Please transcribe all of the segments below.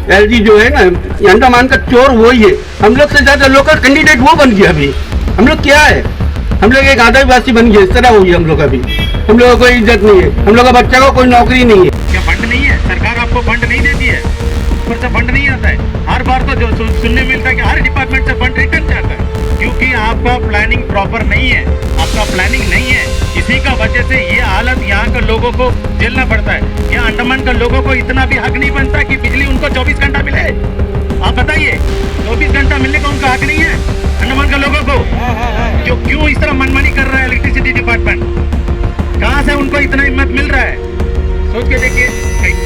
LG जो है ना अंडमान का चोर वही है, हम लोग से ज्यादा लोकल कैंडिडेट वो बन गया। अभी हम लोग क्या है, हम लोग एक आदिवासी बन गए, इस तरह हुई हम लोग। अभी हम लोगों को कोई इज्जत नहीं है, हम लोग का बच्चा को कोई नौकरी नहीं है। क्या फंड नहीं है? सरकार आपको फंड नहीं देती है, ऊपर से फंड नहीं आता है। हर बार तो जो सुनने मिलता है कि हर डिपार्टमेंट से फंड रिटर्न जाता है, क्योंकि आपका प्लानिंग प्रॉपर नहीं है, आपका प्लानिंग नहीं है। इसी का वजह से ये हालत यहाँ के लोगों को झेलना पड़ता है। यहाँ अंडमान के लोगों को इतना भी हक नहीं बनता कि बिजली उनको 24 घंटा मिले। आप बताइए, 24 घंटा मिलने का उनका हक नहीं है अंडमान के लोगों को? क्यों इस तरह मनमानी कर रहा है इलेक्ट्रिसिटी डिपार्टमेंट? कहाँ से उनको इतना हिम्मत मिल रहा है? सोच के देखिए।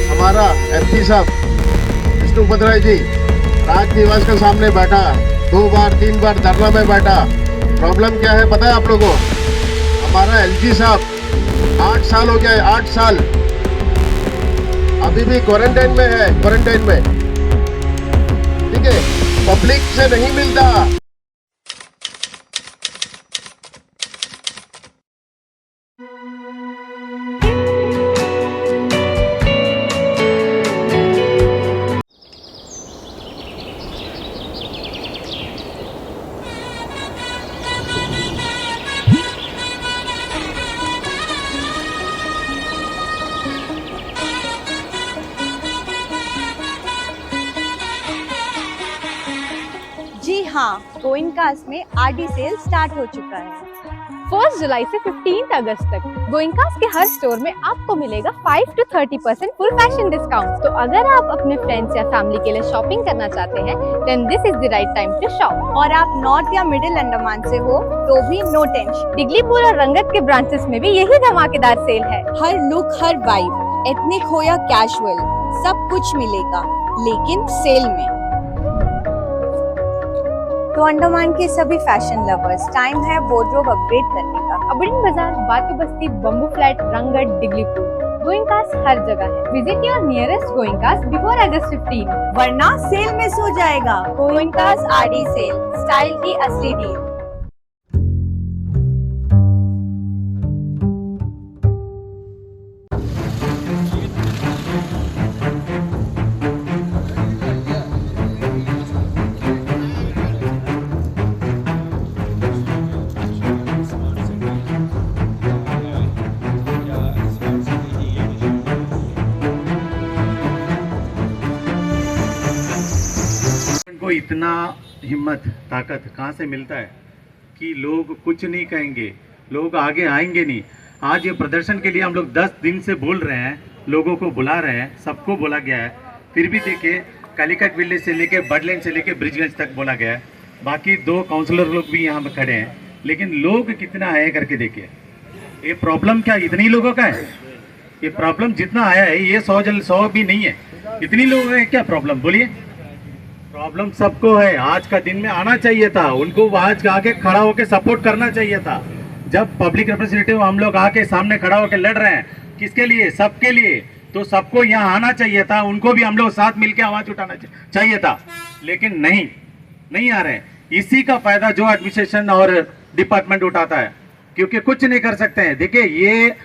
हमारा एमपी साहब विष्णु पदराय जी राजनिवास के सामने बैठा, 2 बार 3 बार धरना में बैठा। प्रॉब्लम क्या है पता है आप लोगों को? हमारा एलजी साहब 8 साल हो गया है, 8 साल अभी भी क्वारंटाइन में है, क्वारंटाइन में। ठीक है, पब्लिक से नहीं मिलता। जी हाँ, गोइंकास में आरडी सेल स्टार्ट हो चुका है। 1 जुलाई से 15 अगस्त तक गोइंकास के हर स्टोर में आपको मिलेगा 5 to 30% फुल फैशन डिस्काउंट। तो अगर आप अपने फ्रेंड्स या फैमिली के लिए शॉपिंग करना चाहते हैं, then this is the right time to shop. और आप नॉर्थ या मिडिल अंडमान से हो तो भी नो टेंशन। डिगलीपुर और रंगत के ब्रांचेस में भी यही धमाकेदार सेल है। हर लुक, हर वाइब, एथनिक हो या कैजुअल, सब कुछ मिलेगा, लेकिन सेल में। तो अंडमान के सभी फैशन लवर्स, टाइम है वार्डरोब अपग्रेड करने का। अबड़िन बाजार, बातू बस्ती, बम्बू फ्लैट, रंगत, डिगलीपुर, गोइंकास हर जगह है। विजिट योर नियरेस्ट गोइंकास बिफोर अगस्त 15, वरना सेल मिस हो जाएगा। गोइंकास आरडी सेल, स्टाइल की असली डील। को इतना हिम्मत, ताकत कहाँ से मिलता है कि लोग कुछ नहीं कहेंगे, लोग आगे आएंगे नहीं। आज ये प्रदर्शन के लिए हम लोग 10 दिन से बोल रहे हैं, लोगों को बुला रहे हैं, सबको बोला गया है। फिर भी देखिए, कालीकट विलेज से लेके बडलैंड से लेके ब्रिजगंज तक बोला गया है। बाकी 2 काउंसलर लोग भी यहाँ पे खड़े हैं, लेकिन लोग कितना आए करके देखिए। ये प्रॉब्लम क्या इतनी लोगों का है? ये प्रॉब्लम जितना आया है ये 100 भी नहीं है, इतनी लोगों है क्या प्रॉब्लम? बोलिए। प्रॉब्लम सबको है। आज का दिन में आना चाहिए था, उनको आज आके खड़ा होकर सपोर्ट करना चाहिए था। जब पब्लिक रिप्रेजेंटेटिव हम लोग आके सामने खड़ा होकर लड़ रहे हैं, किसके लिए? सबके लिए। तो सबको यहाँ आना चाहिए था, उनको भी हम लोग साथ मिलकर आवाज उठाना चाहिए था, लेकिन नहीं आ रहे। इसी का फायदा जो एडमिनिस्ट्रेशन और डिपार्टमेंट उठाता है, क्योंकि कुछ नहीं कर सकते हैं। देखिए, ये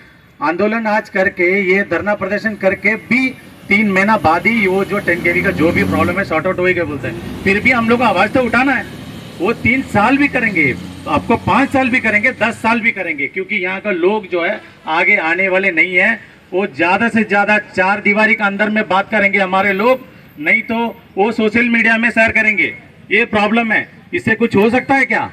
आंदोलन आज करके, ये धरना प्रदर्शन करके भी 3 महीना बाद ही वो जो 10 kV का जो भी प्रॉब्लम है सॉर्ट आउट होएगा बोलते हैं। फिर भी हम लोग को आवाज तो उठाना है। वो 3 साल भी करेंगे, आपको 5 साल भी करेंगे, 10 साल भी करेंगे, क्योंकि यहाँ का लोग जो है आगे आने वाले नहीं है। वो ज्यादा से ज्यादा 4 दीवारी के अंदर में बात करेंगे हमारे लोग, नहीं तो वो सोशल मीडिया में शेयर करेंगे। ये प्रॉब्लम है। इससे कुछ हो सकता है क्या?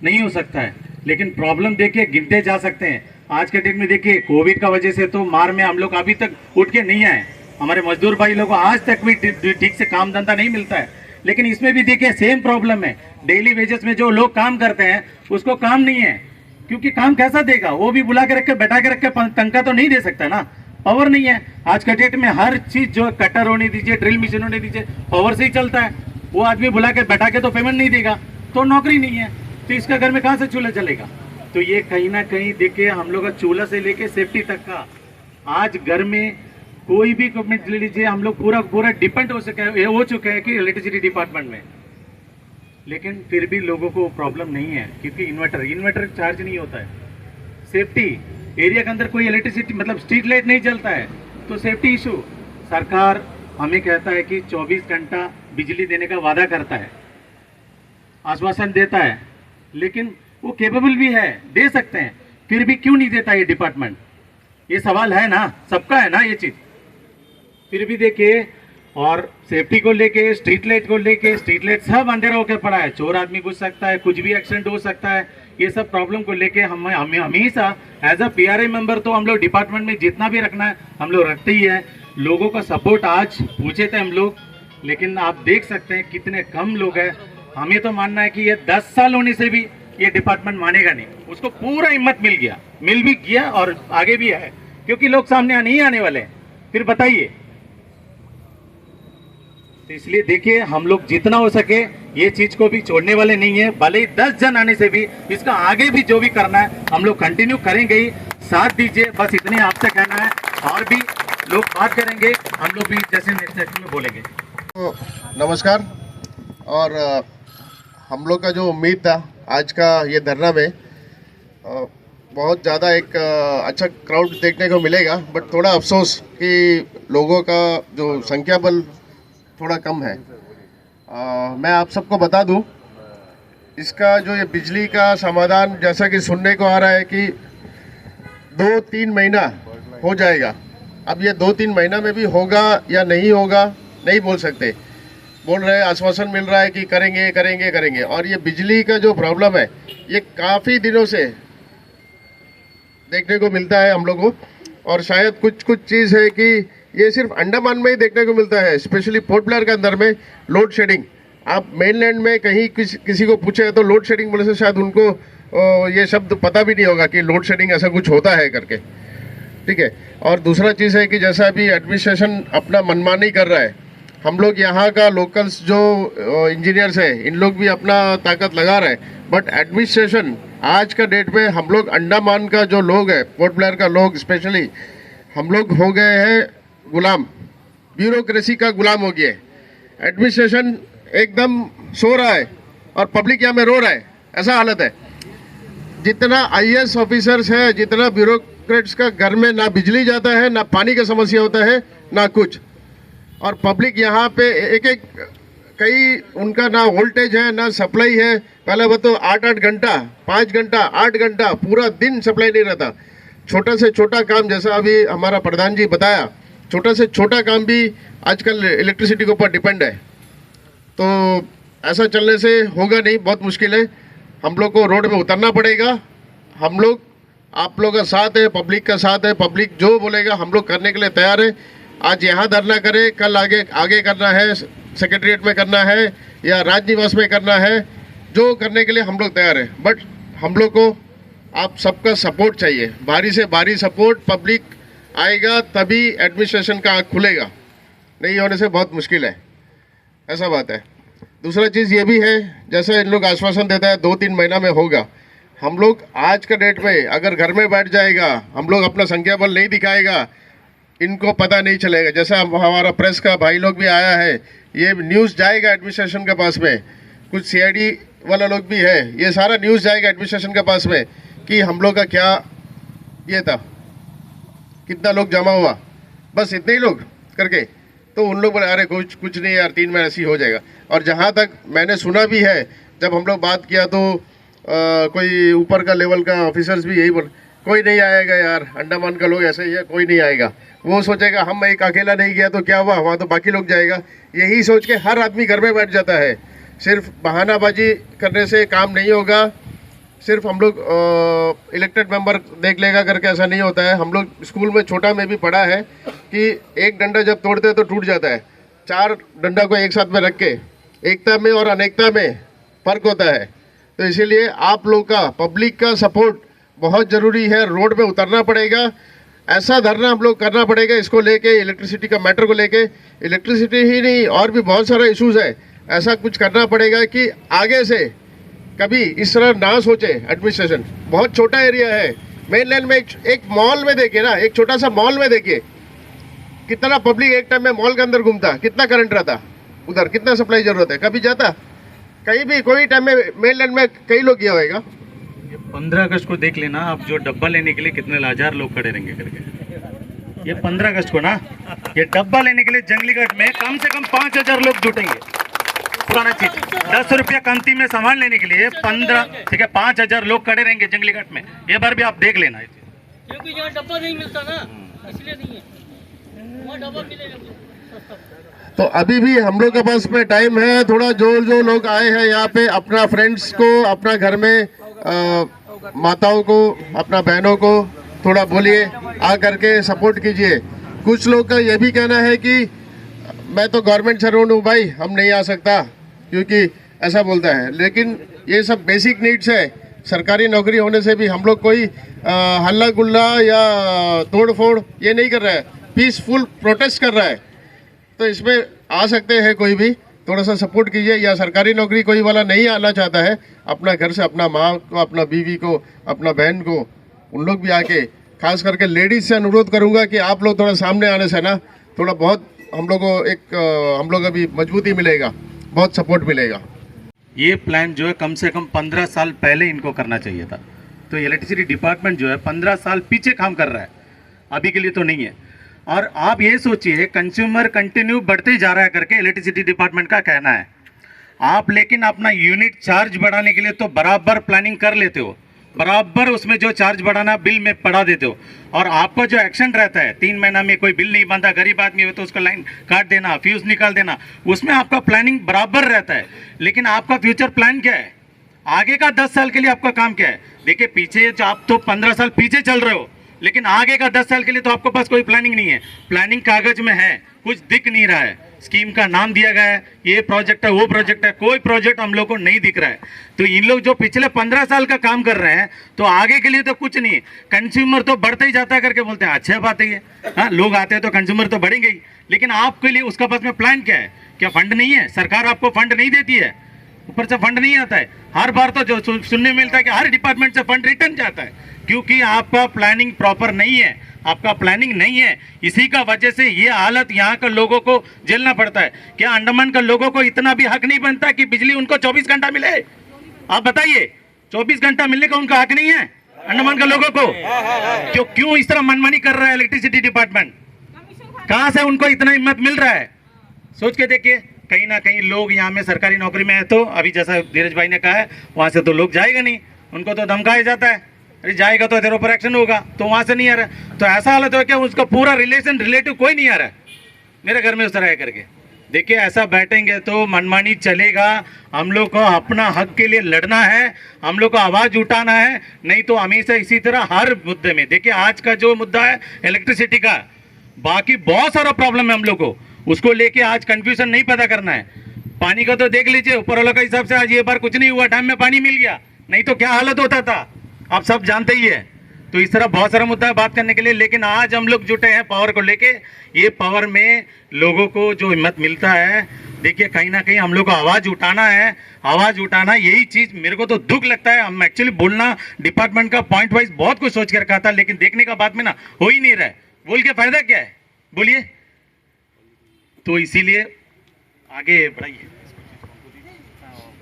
नहीं हो सकता है। लेकिन प्रॉब्लम देखिए, गिनते जा सकते हैं। आज के डेट में देखिए, कोविड का वजह से तो मार में हम लोग अभी तक उठ के नहीं आए। हमारे मजदूर भाई लोगों को आज तक भी ठीक से काम धंधा नहीं मिलता है। लेकिन इसमें भी देखिए सेम प्रॉब्लम है। डेली वेजेस में जो लोग काम करते हैं उसको काम नहीं है, क्योंकि काम कैसा देगा? वो भी बुला के रख के, बैठा के रख के तनख्वाह तो नहीं दे सकता ना, पावर नहीं है। आज के डेट में हर चीज जो कटर होने दीजिए, ड्रिल मशीन होने दीजिए, पावर से ही चलता है। वो आदमी बुला के बैठा के तो पेमेंट नहीं देगा, तो नौकरी नहीं है, तो इसका घर में कहाँ से चूल्हा चलेगा? तो ये कहीं ना कहीं देखिए, हम लोग का चूल्हा से लेके सेफ्टी तक का आज घर में कोई भी इक्विपमेंट ले लीजिए, हम लोग पूरा डिपेंड हो चुके हैं कि इलेक्ट्रिसिटी डिपार्टमेंट में। लेकिन फिर भी लोगों को प्रॉब्लम नहीं है, क्योंकि इन्वर्टर चार्ज नहीं होता है। सेफ्टी एरिया के अंदर कोई इलेक्ट्रिसिटी मतलब स्ट्रीट लाइट नहीं चलता है, तो सेफ्टी इशू। सरकार हमें कहता है कि 24 घंटा बिजली देने का वादा करता है, आश्वासन देता है, लेकिन वो केपेबल भी है, दे सकते हैं, फिर भी क्यों नहीं देता ये डिपार्टमेंट? ये सवाल है ना, सबका है ना ये चीज़। फिर भी देखिए, और सेफ्टी को लेके, स्ट्रीट लाइट को लेके, स्ट्रीट लाइट सब अंधेरा होकर पड़ा है, चोर आदमी घुस सकता है, कुछ भी एक्सीडेंट हो सकता है। ये सब प्रॉब्लम को लेके हमें हमेशा एज अ PRA मेंबर तो हम लोग डिपार्टमेंट में जितना भी रखना है हम लोग रखते ही है। लोगों का सपोर्ट आज पूछे थे हम लोग, लेकिन आप देख सकते हैं कितने कम लोग हैं। हमें तो मानना है कि ये 10 साल होने से भी ये डिपार्टमेंट मानेगा नहीं। उसको पूरा हिम्मत मिल भी गया और आगे भी है, क्योंकि लोग सामने नहीं आने वाले हैं। फिर बताइए, तो इसलिए देखिए हम लोग जितना हो सके ये चीज को भी छोड़ने वाले नहीं है। भले ही 10 जन आने से भी इसका आगे भी जो भी करना है हम लोग कंटिन्यू करेंगे ही। साथ दीजिए, बस इतने आपसे कहना है। और भी लोग बात करेंगे, हम लोग भी जैसे नेक्स्ट सेक्शन में बोलेंगे। तो नमस्कार। और हम लोग का जो उम्मीद था आज का ये धरना में बहुत ज़्यादा एक अच्छा क्राउड देखने को मिलेगा, बट थोड़ा अफसोस कि लोगों का जो संख्या बल थोड़ा कम है। मैं आप सबको बता दूं, इसका जो ये बिजली का समाधान जैसा कि सुनने को आ रहा है कि 2-3 महीना हो जाएगा। अब ये 2-3 महीना में भी होगा या नहीं होगा नहीं बोल सकते। बोल रहे हैं, आश्वासन मिल रहा है कि करेंगे करेंगे करेंगे। और ये बिजली का जो प्रॉब्लम है ये काफ़ी दिनों से देखने को मिलता है हम लोग को। और शायद कुछ चीज़ है कि ये सिर्फ अंडमान में ही देखने को मिलता है, स्पेशली पोर्ट ब्लेयर के अंदर में लोड शेडिंग। आप मेनलैंड में कहीं किसी को पूछे तो लोड शेडिंग बोले से शायद उनको ये शब्द पता भी नहीं होगा कि लोड शेडिंग ऐसा कुछ होता है करके, ठीक है। और दूसरा चीज़ है कि जैसा अभी एडमिनिस्ट्रेशन अपना मनमानी कर रहा है, हम लोग यहाँ का लोकल्स जो इंजीनियर्स है इन लोग भी अपना ताकत लगा रहे हैं, बट एडमिनिस्ट्रेशन आज का डेट में हम लोग अंडमान का जो लोग है, पोर्ट ब्लेयर का लोग स्पेशली, हम लोग हो गए हैं गुलाम, ब्यूरोक्रेसी का गुलाम हो गया है। एडमिनिस्ट्रेशन एकदम सो रहा है और पब्लिक यहाँ में रो रहा है, ऐसा हालत है। जितना IAS ऑफिसर्स है, जितना ब्यूरोक्रेट्स का घर में ना बिजली जाता है, ना पानी का समस्या होता है, ना कुछ। और पब्लिक यहाँ पे एक कई उनका ना वोल्टेज है ना सप्लाई है। पहले वो तो 8-8 घंटा, 5 घंटा, 8 घंटा पूरा दिन सप्लाई नहीं रहता। छोटा से छोटा काम, जैसा अभी हमारा प्रधान जी बताया, छोटा से छोटा काम भी आजकल इलेक्ट्रिसिटी के ऊपर डिपेंड है। तो ऐसा चलने से होगा नहीं, बहुत मुश्किल है। हम लोग को रोड में उतरना पड़ेगा। हम लोग, आप लोग का साथ है, पब्लिक का साथ है। पब्लिक जो बोलेगा हम लोग करने के लिए तैयार है। आज यहाँ धरना करें, कल आगे करना है, सेक्रेटरीट में करना है या राजनिवास में करना है, जो करने के लिए हम लोग तैयार हैं। बट हम लोग को आप सबका सपोर्ट चाहिए, भारी से भारी सपोर्ट। पब्लिक आएगा तभी एडमिनिस्ट्रेशन का आँख खुलेगा, नहीं होने से बहुत मुश्किल है, ऐसा बात है। दूसरा चीज़ ये भी है, जैसा इन लोग आश्वासन देता है 2-3 महीना में होगा। हम लोग आज का डेट में अगर घर में बैठ जाएगा, हम लोग अपना संख्या बल नहीं दिखाएगा, इनको पता नहीं चलेगा। जैसा हमारा प्रेस का भाई लोग भी आया है, ये न्यूज़ जाएगा एडमिनिस्ट्रेशन के पास में, कुछ CID वाला लोग भी है, ये सारा न्यूज़ जाएगा एडमिनिस्ट्रेशन के पास में कि हम लोग का क्या ये था, कितना लोग जमा हुआ, बस इतने ही लोग करके। तो उन लोग बोले अरे कुछ नहीं यार, 3 महीने ऐसे ही हो जाएगा। और जहाँ तक मैंने सुना भी है, जब हम लोग बात किया तो कोई ऊपर का लेवल का ऑफिसर्स भी यही बोल, कोई नहीं आएगा यार, अंडमान का लोग ऐसे ही है, कोई नहीं आएगा। वो सोचेगा हम एक अकेला नहीं गया तो क्या हुआ, वहाँ तो बाकी लोग जाएगा। यही सोच के हर आदमी घर में बैठ जाता है। सिर्फ बहानाबाजी करने से काम नहीं होगा, सिर्फ हम लोग इलेक्टेड मेंबर देख लेगा करके ऐसा नहीं होता है। हम लोग स्कूल में छोटा में भी पढ़ा है कि एक डंडा जब तोड़ते हैं तो टूट जाता है, 4 डंडा को एक साथ में रख के एकता में और अनेकता में फ़र्क होता है। तो इसीलिए आप लोग का, पब्लिक का सपोर्ट बहुत ज़रूरी है। रोड पे उतरना पड़ेगा, ऐसा धरना हम लोग करना पड़ेगा इसको लेके, इलेक्ट्रिसिटी का मैटर को लेके। इलेक्ट्रिसिटी ही नहीं, और भी बहुत सारे इश्यूज़ है। ऐसा कुछ करना पड़ेगा कि आगे से कभी इस तरह ना सोचे एडमिनिस्ट्रेशन। बहुत छोटा एरिया है, मेनलैंड में एक मॉल में देखिए ना, एक छोटा सा मॉल में देखिए कितना पब्लिक एक टाइम में मॉल के अंदर घूमता, कितना करंट रहता उधर, कितना सप्लाई जरूरत है, कभी जाता कहीं भी कोई टाइम में मेनलैंड में कई लोग किया होगा। 15 अगस्त को देख लेना आप, जो डब्बा लेने के लिए कितने लाचार लोग खड़े रहेंगे करके। ये 15 अगस्त को ना, ये डब्बा लेने के लिए जंगली घाट में कम से कम 5000 लोग जुटेंगे। पुराना चीज 10 रुपया कमती में सामान लेने के लिए 15, ठीक है, 5000 लोग खड़े रहेंगे जंगली घाट में। ये बार भी आप देख लेना। क्योंकि यहाँ डब्बा नहीं मिलता ना, इसलिए नहीं है, वहाँ डब्बा मिलेगा सस्ता। तो अभी भी हम लोग के पास में टाइम है, थोड़ा जो लोग आए हैं यहाँ पे अपना फ्रेंड्स को, अपना घर में माताओं को, अपना बहनों को थोड़ा बोलिए, आ करके सपोर्ट कीजिए। कुछ लोग का ये भी कहना है कि मैं तो गवर्नमेंट सर्वेंट हूँ भाई, हम नहीं आ सकता, क्योंकि ऐसा बोलता है। लेकिन ये सब बेसिक नीड्स है। सरकारी नौकरी होने से भी हम लोग कोई हल्ला गुल्ला या तोड़ फोड़ ये नहीं कर रहा है, पीसफुल प्रोटेस्ट कर रहा है। तो इसमें आ सकते हैं कोई भी, थोड़ा सा सपोर्ट कीजिए। या सरकारी नौकरी कोई वाला नहीं आना चाहता है, अपना घर से अपना माँ को, अपना बीवी को, अपना बहन को, उन लोग भी आके, खास करके लेडीज से अनुरोध करूँगा कि आप लोग थोड़ा सामने आने से ना थोड़ा बहुत हम लोग को हम लोग अभी मजबूती मिलेगा, बहुत सपोर्ट मिलेगा। ये प्लान जो है कम से कम 15 साल पहले इनको करना चाहिए था। तो इलेक्ट्रिसिटी डिपार्टमेंट जो है 15 साल पीछे काम कर रहा है, अभी के लिए तो नहीं है। और आप ये सोचिए, कंज्यूमर कंटिन्यू बढ़ते ही जा रहा है करके इलेक्ट्रिसिटी डिपार्टमेंट का कहना है आप, लेकिन अपना यूनिट चार्ज बढ़ाने के लिए तो बराबर प्लानिंग कर लेते हो, बराबर उसमें जो चार्ज बढ़ाना बिल में पड़ा देते हो। और आपका जो एक्शन रहता है 3 महीना में कोई बिल नहीं बनता, गरीब आदमी हो तो उसका लाइन काट देना, फ्यूज निकाल देना, उसमें आपका प्लानिंग बराबर रहता है। लेकिन आपका फ्यूचर प्लान क्या है, आगे का 10 साल के लिए आपका काम क्या है? देखिए पीछे जो आप तो 15 साल पीछे चल रहे हो, लेकिन आगे का 10 साल के लिए तो आपके पास कोई प्लानिंग नहीं है। प्लानिंग कागज में है, कुछ दिख नहीं रहा है। स्कीम का नाम दिया गया है, ये प्रोजेक्ट है, वो प्रोजेक्ट है, कोई प्रोजेक्ट हम लोग को नहीं दिख रहा है। तो इन लोग जो पिछले 15 साल का काम कर रहे हैं, तो आगे के लिए तो कुछ नहीं है। कंज्यूमर तो बढ़ते ही जाता है करके बोलते हैं, अच्छा बात है ये, हाँ लोग आते हैं तो कंज्यूमर तो बढ़ेंगे ही, लेकिन आपके लिए उसका पास में प्लान क्या है? क्या फंड नहीं है? सरकार आपको फंड नहीं देती है, ऊपर से फंड नहीं आता है। हर बार तो जो सुनने मिलता है कि हर डिपार्टमेंट से फंड रिटर्न जाता है, क्योंकि आपका प्लानिंग प्रॉपर नहीं है, आपका प्लानिंग नहीं है। इसी का वजह से ये हालत यहाँ के लोगों को झेलना पड़ता है। क्या अंडमान के लोगों को इतना भी हक नहीं बनता कि बिजली उनको 24 घंटा मिले? आप बताइए, 24 घंटा मिलने का उनका हक नहीं है अंडमान के लोगों को? क्यों इस तरह मनमानी कर रहा है इलेक्ट्रिसिटी डिपार्टमेंट? कहाँ से उनको इतना हिम्मत मिल रहा है? सोच के देखिए, कहीं ना कहीं लोग यहाँ में सरकारी नौकरी में है, तो अभी जैसा धीरज भाई ने कहा है, वहाँ से तो लोग जाएगा नहीं, उनको तो धमकाया जाता है, अरे जाएगा तो तेरे ऊपर एक्शन होगा, तो वहाँ से नहीं आ रहा। तो ऐसा हालत हो क्या, उसका पूरा रिलेटिव कोई नहीं आ रहा है मेरे घर में उस तरह करके। देखिए ऐसा बैठेंगे तो मनमानी चलेगा। हम लोग को अपना हक के लिए लड़ना है, हम लोग को आवाज़ उठाना है, नहीं तो हमेशा इसी तरह हर मुद्दे में। देखिए आज का जो मुद्दा है इलेक्ट्रिसिटी का, बाकी बहुत सारा प्रॉब्लम है हम लोग को, उसको लेके आज कंफ्यूजन नहीं पैदा करना है। पानी का तो देख लीजिए, ऊपर वालों के हिसाब से आज ये बार कुछ नहीं हुआ, टाइम में पानी मिल गया, नहीं तो क्या हालत होता था आप सब जानते ही है। तो इस तरह बहुत सारा मुद्दा है बात करने के लिए, लेकिन आज हम लोग जुटे हैं पावर को लेके। ये पावर में लोगों को जो हिम्मत मिलता है, देखिए कहीं ना कहीं हम लोग को आवाज़ उठाना है, आवाज़ उठाना, यही चीज़ मेरे को तो दुख लगता है। हम एक्चुअली बोलना डिपार्टमेंट का पॉइंट वाइज बहुत कुछ सोच के रखा था, लेकिन देखने का बाद में ना हो ही नहीं रहा है। बोल के फायदा क्या है, बोलिए? तो इसीलिए आगे बढ़ाइए।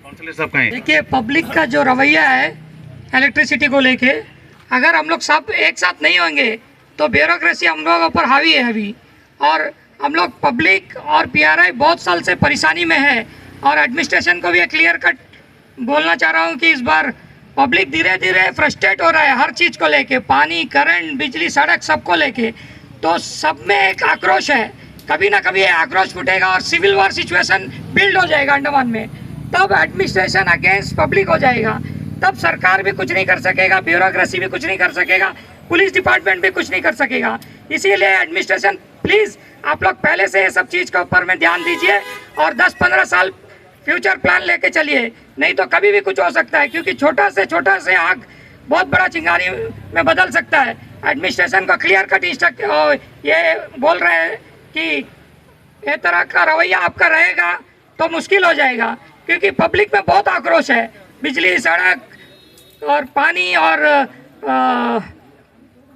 काउंसलर साहब कहें। देखिए पब्लिक का जो रवैया है इलेक्ट्रिसिटी को लेके, अगर हम लोग सब एक साथ नहीं होंगे तो ब्यूरोक्रेसी हम लोगों पर हावी है अभी, और हम लोग पब्लिक और पीआरआई बहुत साल से परेशानी में है। और एडमिनिस्ट्रेशन को भी एक क्लियर कट बोलना चाह रहा हूँ कि इस बार पब्लिक धीरे धीरे फ्रस्ट्रेट हो रहा है हर चीज़ को लेके, पानी, करंट, बिजली, सड़क, सबको लेके। तो सब में एक आक्रोश है, कभी ना कभी ये आक्रोश फूटेगा और सिविल वॉर सिचुएशन बिल्ड हो जाएगा अंडमान में। तब एडमिनिस्ट्रेशन अगेंस्ट पब्लिक हो जाएगा, तब सरकार भी कुछ नहीं कर सकेगा, ब्यूरोक्रेसी भी कुछ नहीं कर सकेगा, पुलिस डिपार्टमेंट भी कुछ नहीं कर सकेगा। इसीलिए एडमिनिस्ट्रेशन प्लीज़ आप लोग पहले से ये सब चीज़ के ऊपर में ध्यान दीजिए और 10-15 साल फ्यूचर प्लान लेके चलिए, नहीं तो कभी भी कुछ हो सकता है, क्योंकि छोटा से आग बहुत बड़ा चिंगारी में बदल सकता है। एडमिनिस्ट्रेशन का क्लियर कट ये बोल रहे हैं कि ये तरह का रवैया आपका रहेगा तो मुश्किल हो जाएगा, क्योंकि पब्लिक में बहुत आक्रोश है बिजली, सड़क और पानी और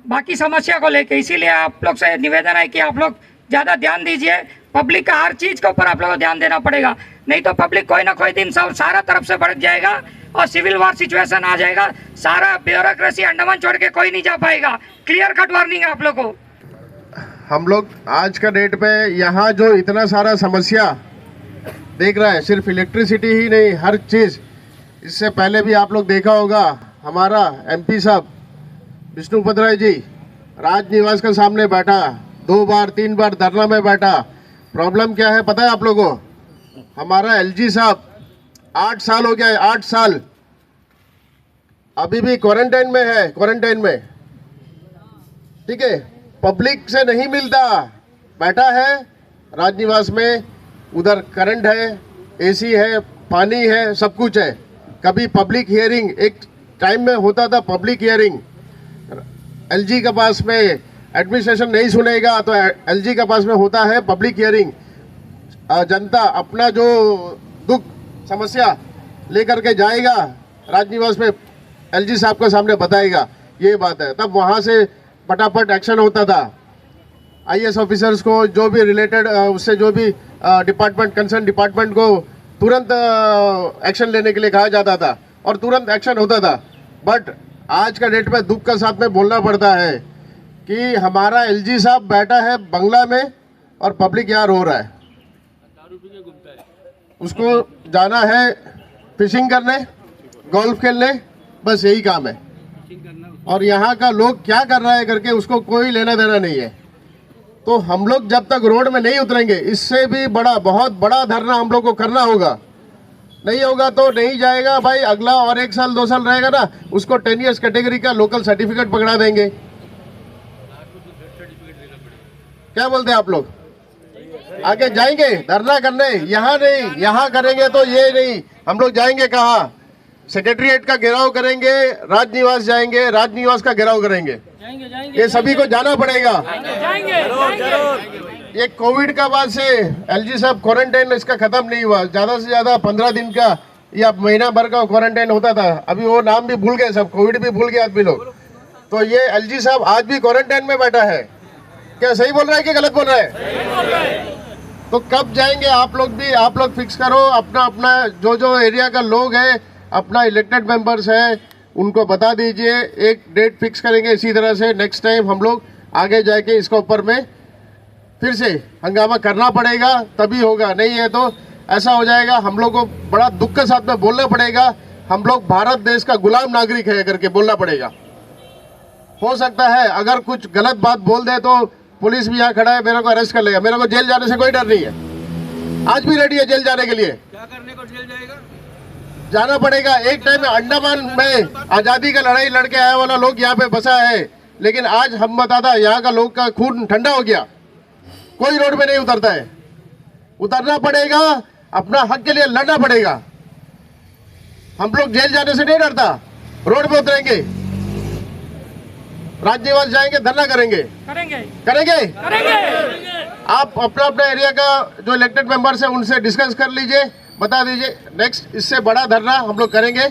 बाकी समस्या को लेके। इसीलिए आप लोग से निवेदन है कि आप लोग ज़्यादा ध्यान दीजिए, पब्लिक का हर चीज़ के ऊपर आप लोगों को ध्यान देना पड़ेगा, नहीं तो पब्लिक कोई ना कोई दिन सब सारा तरफ से भड़क जाएगा और सिविल वॉर सिचुएशन आ जाएगा। सारा ब्यूरोक्रेसी अंडमान छोड़ के कोई नहीं जा पाएगा। क्लियर कट वार्निंग है आप लोग को। हम लोग आज का डेट पे यहाँ जो इतना सारा समस्या देख रहा है, सिर्फ इलेक्ट्रिसिटी ही नहीं, हर चीज़। इससे पहले भी आप लोग देखा होगा, हमारा एमपी साहब विष्णु उपाध्याय जी राजनिवास के सामने बैठा, 2 बार 3 बार धरना में बैठा। प्रॉब्लम क्या है पता है आप लोगों को? हमारा एलजी साहब 8 साल हो गया है, 8 साल अभी भी क्वारंटाइन में है, क्वारंटाइन में, ठीक है। पब्लिक से नहीं मिलता, बैठा है राजनिवास में। उधर करंट है, एसी है, पानी है, सब कुछ है। कभी पब्लिक हियरिंग, एक टाइम में होता था पब्लिक हियरिंग, एलजी के पास में एडमिनिस्ट्रेशन नहीं सुनेगा तो एलजी के पास में होता है पब्लिक हियरिंग। जनता अपना जो दुख समस्या लेकर के जाएगा राजनिवास में, एलजी साहब के सामने बताएगा, ये बात है। तब वहाँ से फटाफट एक्शन होता था। आईएएस ऑफिसर्स को जो भी रिलेटेड उससे जो भी डिपार्टमेंट, कंसर्न डिपार्टमेंट को तुरंत एक्शन लेने के लिए कहा जाता था और तुरंत एक्शन होता था। बट आज का डेट में दुख के साथ में बोलना पड़ता है कि हमारा एलजी साहब बैठा है बंगला में और पब्लिक यहाँ रो रहा है। उसको जाना है फिशिंग करने, गोल्फ खेलने, बस यही काम है। और यहाँ का लोग क्या कर रहा है करके उसको कोई लेना देना नहीं है। तो हम लोग जब तक रोड में नहीं उतरेंगे, इससे भी बड़ा, बहुत बड़ा धरना हम लोग को करना होगा। नहीं होगा तो नहीं जाएगा भाई। अगला और 1 साल 2 साल रहेगा ना, उसको 10 ईयर्स कैटेगरी का लोकल सर्टिफिकेट पकड़ा देंगे। क्या बोलते हैं आप लोग? आगे जाएंगे धरना करने, यहाँ नहीं, यहाँ करेंगे तो ये नहीं। हम लोग जाएंगे कहाँ? सेक्रेटरीट का घेराव करेंगे, राजनिवास जाएंगे, राजनिवास का घेराव करेंगे। ये सभी को जाना पड़ेगा। ये कोविड का बाद से एलजी साहब क्वारंटाइन इसका खत्म नहीं हुआ। ज्यादा से ज्यादा 15 दिन का या महीना भर का क्वारंटाइन होता था। अभी वो नाम भी भूल गए सब, कोविड भी भूल गए आदमी लोग। तो ये एलजी साहब आज भी क्वारंटाइन में बैठा है। क्या सही बोल रहा है कि गलत बोल रहा है? तो कब जाएंगे आप लोग भी? आप लोग फिक्स करो अपना अपना, जो एरिया का लोग है, अपना इलेक्टेड मेंबर्स है, उनको बता दीजिए। एक डेट फिक्स करेंगे। इसी तरह से नेक्स्ट टाइम हम लोग आगे जाके इसके ऊपर में फिर से हंगामा करना पड़ेगा, तभी होगा। नहीं है तो ऐसा हो जाएगा, हम लोग को बड़ा दुख के साथ में बोलना पड़ेगा, हम लोग भारत देश का गुलाम नागरिक है करके बोलना पड़ेगा। हो सकता है अगर कुछ गलत बात बोल दे तो पुलिस भी यहाँ खड़ा है, मेरे को अरेस्ट कर लेगा। मेरे को जेल जाने से कोई डर नहीं है, आज भी रेडी है जेल जाने के लिए। क्या करने को जेल जाएगा? जाना पड़ेगा। एक टाइम में अंडमान में आजादी का लड़ाई लड़के आया वाला लोग यहाँ पे बसा है, लेकिन आज हम बताता यहाँ का लोग का खून ठंडा हो गया, कोई रोड में नहीं उतरता है। उतरना पड़ेगा, अपना हक के लिए लड़ना पड़ेगा। हम लोग जेल जाने से नहीं डरता, रोड पे उतरेंगे, राजनिवास जाएंगे, धरना करेंगे। आप अपना अपना एरिया का जो इलेक्टेड मेंबर्स है उनसे डिस्कस कर लीजिए, बता दीजिए। नेक्स्ट इससे बड़ा धरना हम लोग करेंगे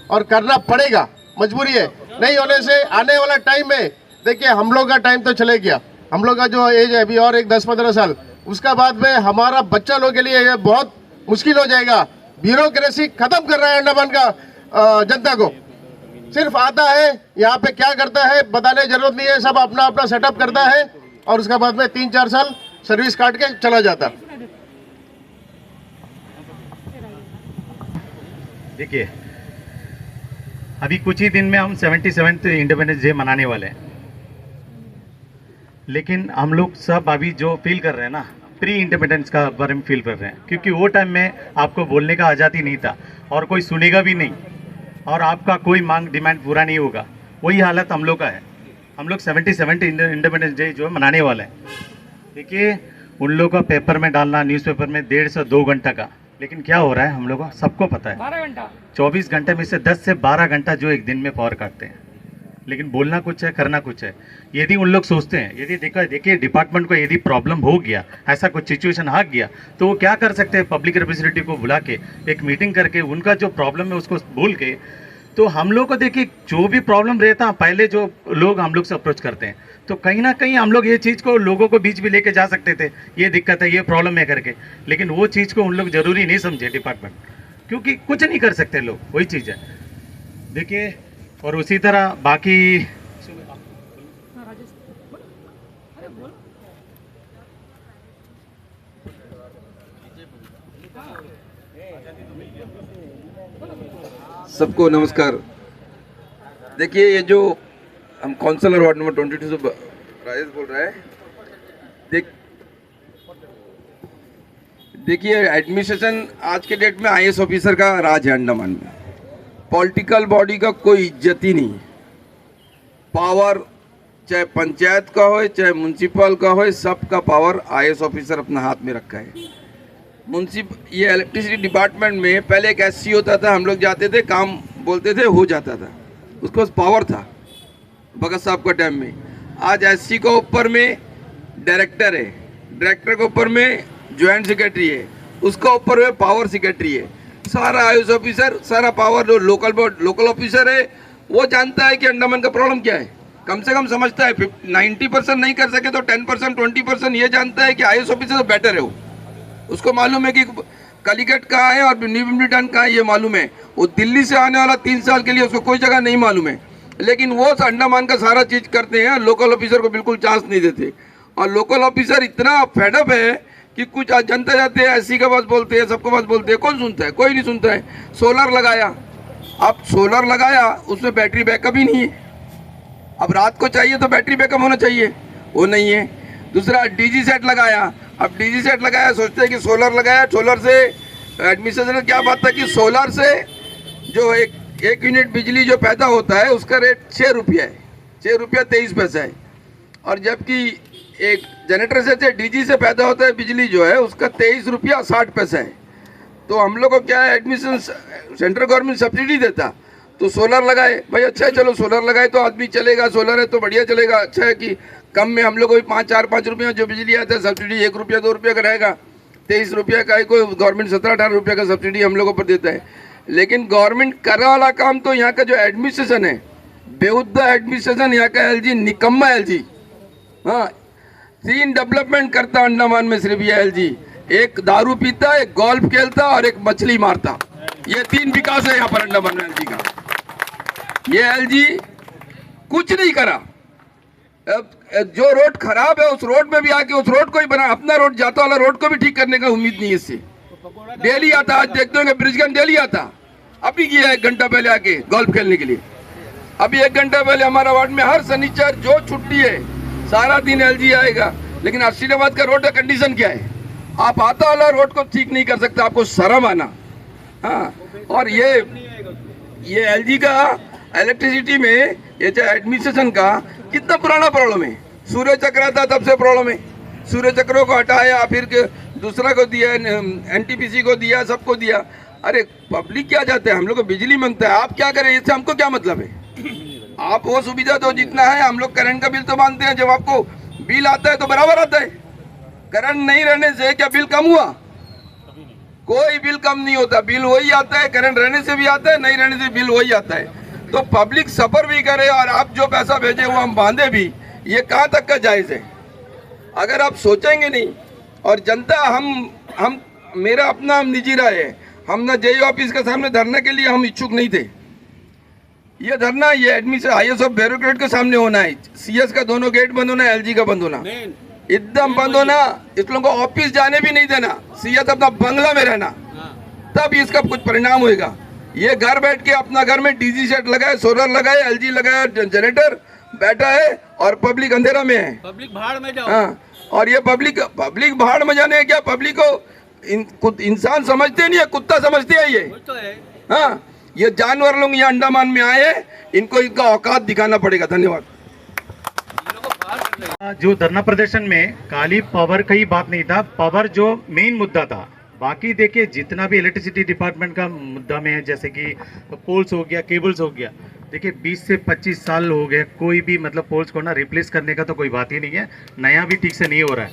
और करना पड़ेगा, मजबूरी है। नहीं होने से आने वाला टाइम में देखिए, हम लोग का टाइम तो चले गया, हम लोग का जो एज है अभी और एक 10-15 साल, उसका बाद में हमारा बच्चा लोग के लिए ये बहुत मुश्किल हो जाएगा। ब्यूरोक्रेसी खत्म कर रहा है अंडमान का जनता को। सिर्फ आता है यहाँ पे क्या करता है बताने की जरूरत नहीं है, सब अपना अपना सेटअप करता है और उसके बाद में 3-4 साल सर्विस काट के चला जाता। देखिए, अभी कुछ ही दिन में हम 77th इंडिपेंडेंस डे मनाने वाले हैं, लेकिन हम लोग सब अभी जो फील कर रहे हैं ना, प्री इंडिपेंडेंस का बारे में फील कर रहे हैं, क्योंकि वो टाइम में आपको बोलने का आज़ादी नहीं था और कोई सुनेगा भी नहीं और आपका कोई मांग डिमांड पूरा नहीं होगा। वही हालत हम लोग का है। हम लोग 77th इंडिपेंडेंस डे जो मनाने वाले हैं, देखिए उन लोग का पेपर में डालना, न्यूज़पेपर में 1.5 से 2 घंटा का, लेकिन क्या हो रहा है हम लोग को सबको पता है। 12 घंटा 24 घंटे में से 10 से 12 घंटा जो एक दिन में पावर काटते हैं, लेकिन बोलना कुछ है, करना कुछ है। यदि उन लोग सोचते हैं, यदि देखिए डिपार्टमेंट को यदि प्रॉब्लम हो गया, ऐसा कुछ सिचुएशन आ गया, तो वो क्या कर सकते हैं? पब्लिक रिप्रेजेंटेटिव को बुला के एक मीटिंग करके उनका जो प्रॉब्लम है उसको बोल के, तो हम लोग को देखिए जो भी प्रॉब्लम रहता पहले जो लोग हम लोग से अप्रोच करते हैं, तो कहीं ना कहीं हम लोग ये चीज़ को लोगों को बीच भी लेके जा सकते थे, ये दिक्कत है, ये प्रॉब्लम है करके, लेकिन वो चीज़ को उन लोग ज़रूरी नहीं समझे डिपार्टमेंट, क्योंकि कुछ नहीं कर सकते लोग, वही चीज़ है। देखिए, और उसी तरह बाकी सबको नमस्कार। देखिए, ये जो हम काउंसलर वार्ड नंबर 22 से राजेश बोल रहे हैं। देखिए, एडमिनिस्ट्रेशन आज के डेट में आईएएस ऑफिसर का राज है अंडमान में। पॉलिटिकल बॉडी का कोई इज्जत ही नहीं। पावर चाहे पंचायत का हो चाहे म्यूनसिपल का हो, सबका पावर आईएएस ऑफिसर अपना हाथ में रखा है। ये इलेक्ट्रिसिटी डिपार्टमेंट में पहले एक एससी होता था, हम लोग जाते थे, काम बोलते थे, हो जाता था, उसके पास पावर था भगत साहब का टाइम में। आज एससी को ऊपर में डायरेक्टर है, डायरेक्टर के ऊपर में ज्वाइंट सेक्रेटरी है, उसका ऊपर में पावर सेक्रेटरी है। सारा आईएएस ऑफिसर, सारा पावर जो लोकल ऑफिसर है वो जानता है कि अंडमान का प्रॉब्लम क्या है। कम से कम समझता है। 90% नहीं कर सके तो 10% 20% ये जानता है कि आईएएस ऑफिसर बेटर है। उसको मालूम है कि कालीकट कहाँ है और न्यू विम्बलडन कहाँ है, ये मालूम है। वो दिल्ली से आने वाला 3 साल के लिए उसको कोई जगह नहीं मालूम है, लेकिन वो अंडमान का सारा चीज़ करते हैं। लोकल ऑफिसर को बिल्कुल चांस नहीं देते, और लोकल ऑफिसर इतना फेडअप है कि कुछ जनता जाते हैं, एससी के पास बोलते हैं, सबके पास बोलते हैं, कौन सुनता है? कोई नहीं सुनता है। सोलर लगाया, अब सोलर लगाया, उसमें बैटरी बैकअप ही नहीं है। अब रात को चाहिए तो बैटरी बैकअप होना चाहिए, वो नहीं है। दूसरा डीजी सेट लगाया, अब डीजी सेट लगाया, सोचते हैं कि सोलर लगाया। सोलर से एडमिनिस्ट्रेशन ने क्या बात था कि सोलर से जो एक यूनिट बिजली जो पैदा होता है उसका रेट 6 रुपया है, 6 रुपया 23 पैसा है। और जबकि एक जनरेटर से डीजी से पैदा होता है बिजली जो है उसका 23 रुपया 60 पैसा है। तो हम लोग को क्या है, एडमिशन सेंट्रल गवर्नमेंट सब्सिडी देता, तो सोलर लगाए। भाई अच्छा है, चलो सोलर लगाए तो आदमी चलेगा, सोलर है तो बढ़िया चलेगा। अच्छा है कि कम में हम लोग को 5 रुपये जो बिजली आता है सब्सिडी 1 रुपया 2 रुपये का रहेगा। 23 रुपये का कोई गवर्नमेंट 17-18 रुपये का सब्सिडी हम लोगों पर देता है। लेकिन गवर्नमेंट करने वाला काम तो यहाँ का जो एडमिनिस्ट्रेशन है, बेहुदा एडमिनिस्ट्रेशन, यहाँ का एलजी निकम्मा एलजी। हाँ, 3 डेवलपमेंट करता अंडमान में सिर्फ ये एलजी। एक दारू पीता, एक गोल्फ खेलता और एक मछली मारता। ये 3 विकास है यहाँ पर अंडमान में एलजी का। ये एलजी कुछ नहीं करा। जो रोड खराब है उस रोड में भी आके उस रोड को ही बना, अपना रोड जाता वाला रोड को भी ठीक करने का उम्मीद नहीं है इससे। डेली आता, आज देखते होंगे ब्रिजगंज डेली आता। अभी गया 1 घंटा पहले आके गोल्फ खेलने के लिए। अभी 1 घंटा पहले हमारा वार्ड में हर शनिचर जो छुट्टी है सारा दिन एलजी आएगा। लेकिन अर्शिदाबाद का रोड का कंडीशन क्या है? आप आता वाला रोड को ठीक नहीं कर सकते, आपको शर्म आना। हाँ, और ये एलजी का इलेक्ट्रिसिटी में ये चाहे एडमिनिस्ट्रेशन का कितना पुराना प्रॉब्लम है। सूर्य चक्र था तब से प्रॉब्लम है। सूर्य चक्रों को हटाया, फिर दूसरा को दिया, एनटीपीसी को दिया, सबको दिया। अरे पब्लिक क्या चाहते हैं? हम लोग को बिजली मांगता है, आप क्या करें? इससे हमको क्या मतलब है? आप वो सुविधा तो जितना है, हम लोग करंट का बिल तो मानते हैं। जब आपको बिल आता है तो बराबर आता है। करंट नहीं रहने से क्या बिल कम हुआ? कोई बिल कम नहीं होता, बिल वही आता है। करंट रहने से भी आता है, नहीं रहने से बिल वही आता है। तो पब्लिक सफर भी करे और आप जो पैसा भेजे वो हम बांधे भी, ये कहाँ तक का जायज़ है? अगर आप सोचेंगे नहीं और जनता हम मेरा अपना निजी राय है, हम ना जेई ऑफिस के सामने धरने के लिए हम इच्छुक नहीं थे। ये धरना ये एडमिशन आईएएस ऑफ ब्यूरोक्रेट के सामने होना है। सीएस का दोनों गेट बंद होना है, एलजी का बंद होना, एकदम बंद होना। इस लोगों को ऑफिस जाने भी नहीं देना, सीएस अपना बंगला में रहना, तब इसका कुछ परिणाम होगा। ये घर बैठ के अपना घर में डीजी सेट लगाए, सोलर लगाए, एलजी लगाया, जनरेटर बैठा है और पब्लिक अंधेरा में है। पब्लिक भाड़ में जाओ। हाँ, और ये पब्लिक भाड़ में जाने क्या? पब्लिक को इंसान समझते नहीं है, कुत्ता समझते हैं ये। हाँ, ये जानवर लोग यहाँ अंडमान में आए हैं, इनको इनका औकात दिखाना पड़ेगा। धन्यवाद। जो धरना प्रदर्शन में खाली पावर का ही बात नहीं था, पावर जो मेन मुद्दा था। बाकी देखिए जितना भी इलेक्ट्रिसिटी डिपार्टमेंट का मुद्दा में है, जैसे कि पोल्स हो गया, केबल्स हो गया, देखिए 20 से 25 साल हो गए, कोई भी मतलब पोल्स को ना रिप्लेस करने का तो कोई बात ही नहीं है। नया भी ठीक से नहीं हो रहा है,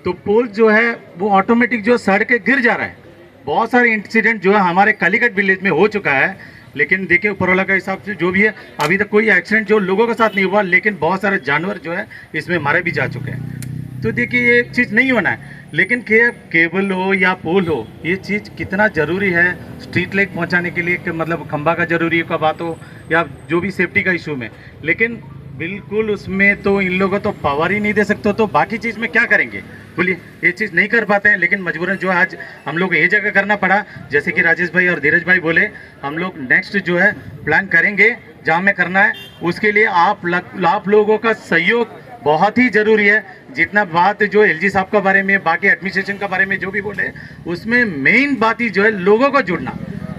तो पोल्स जो है वो ऑटोमेटिक जो सड़ के गिर जा रहा है। बहुत सारे इंसिडेंट जो है हमारे कालीकट विलेज में हो चुका है। लेकिन देखिए ऊपरवाला का हिसाब से जो भी है, अभी तक कोई एक्सीडेंट जो लोगों के साथ नहीं हुआ, लेकिन बहुत सारे जानवर जो है इसमें मारे भी जा चुके हैं। तो देखिए ये चीज़ नहीं होना है। लेकिन केबल हो या पोल हो, ये चीज़ कितना ज़रूरी है स्ट्रीट लाइट पहुंचाने के लिए, कि मतलब खंबा का ज़रूरी का बात हो या जो भी सेफ्टी का इशू में। लेकिन बिल्कुल उसमें तो इन लोगों तो पावर ही नहीं दे सकते, तो बाकी चीज़ में क्या करेंगे? बोलिए ये चीज़ नहीं कर पाते हैं, लेकिन मजबूरन जो है आज हम लोग ये जगह करना पड़ा। जैसे कि राजेश भाई और धीरज भाई बोले, हम लोग नेक्स्ट जो है प्लान करेंगे जहाँ में करना है, उसके लिए आप लोगों का सहयोग बहुत ही ज़रूरी है। जितना बात जो एलजी साहब के बारे में, बाकी एडमिनिस्ट्रेशन के बारे में जो भी बोले, उसमें मेन बात ही जो है लोगों को जुड़ना।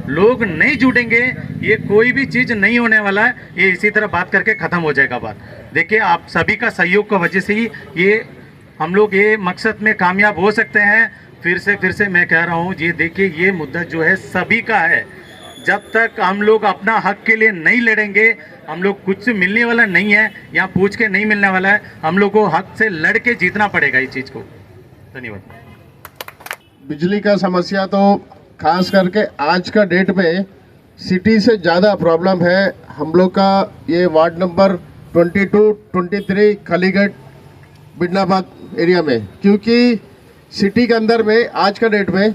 लोग नहीं जुड़ेंगे ये कोई भी चीज़ नहीं होने वाला है, ये इसी तरह बात करके ख़त्म हो जाएगा बात। देखिए आप सभी का सहयोग की वजह से ही ये हम लोग ये मकसद में कामयाब हो सकते हैं। फिर से मैं कह रहा हूँ, ये देखिए ये मुद्दा जो है सभी का है। जब तक हम लोग अपना हक के लिए नहीं लड़ेंगे, हम लोग कुछ से मिलने वाला नहीं है, यहाँ पूछ के नहीं मिलने वाला है। हम लोग को हक से लड़ के जीतना पड़ेगा इस चीज़ को। धन्यवाद। बिजली का समस्या तो खास करके आज का डेट में सिटी से ज़्यादा प्रॉब्लम है हम लोग का। ये ward number 22, 23 Kaligarh Bidnabad area में, क्योंकि सिटी के अंदर में आज का डेट में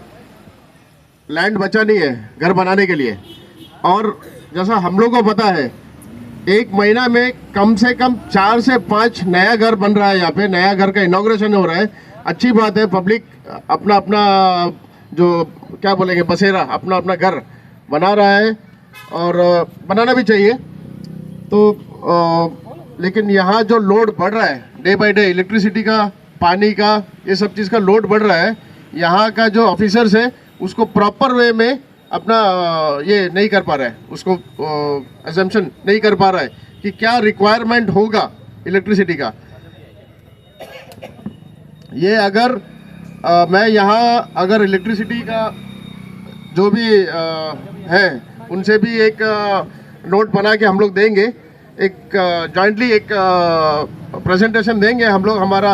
लैंड बचा नहीं है घर बनाने के लिए। और जैसा हम लोग को पता है, एक महीना में कम से कम 4 से 5 नया घर बन रहा है। यहाँ पे नया घर का इनॉग्रेशन हो रहा है। अच्छी बात है, पब्लिक अपना अपना जो क्या बोलेंगे बसेरा अपना अपना घर बना रहा है और बनाना भी चाहिए। तो लेकिन यहाँ जो लोड बढ़ रहा है डे बाय डे, इलेक्ट्रिसिटी का, पानी का, ये सब चीज़ का लोड बढ़ रहा है। यहाँ का जो ऑफिसर्स है उसको प्रॉपर वे में अपना ये नहीं कर पा रहा है, उसको अजम्पशन नहीं कर पा रहा है कि क्या रिक्वायरमेंट होगा इलेक्ट्रिसिटी का। ये अगर मैं यहाँ अगर इलेक्ट्रिसिटी का जो भी है उनसे भी एक नोट बना के हम लोग देंगे, एक जॉइंटली एक प्रेजेंटेशन देंगे हम लोग। हमारा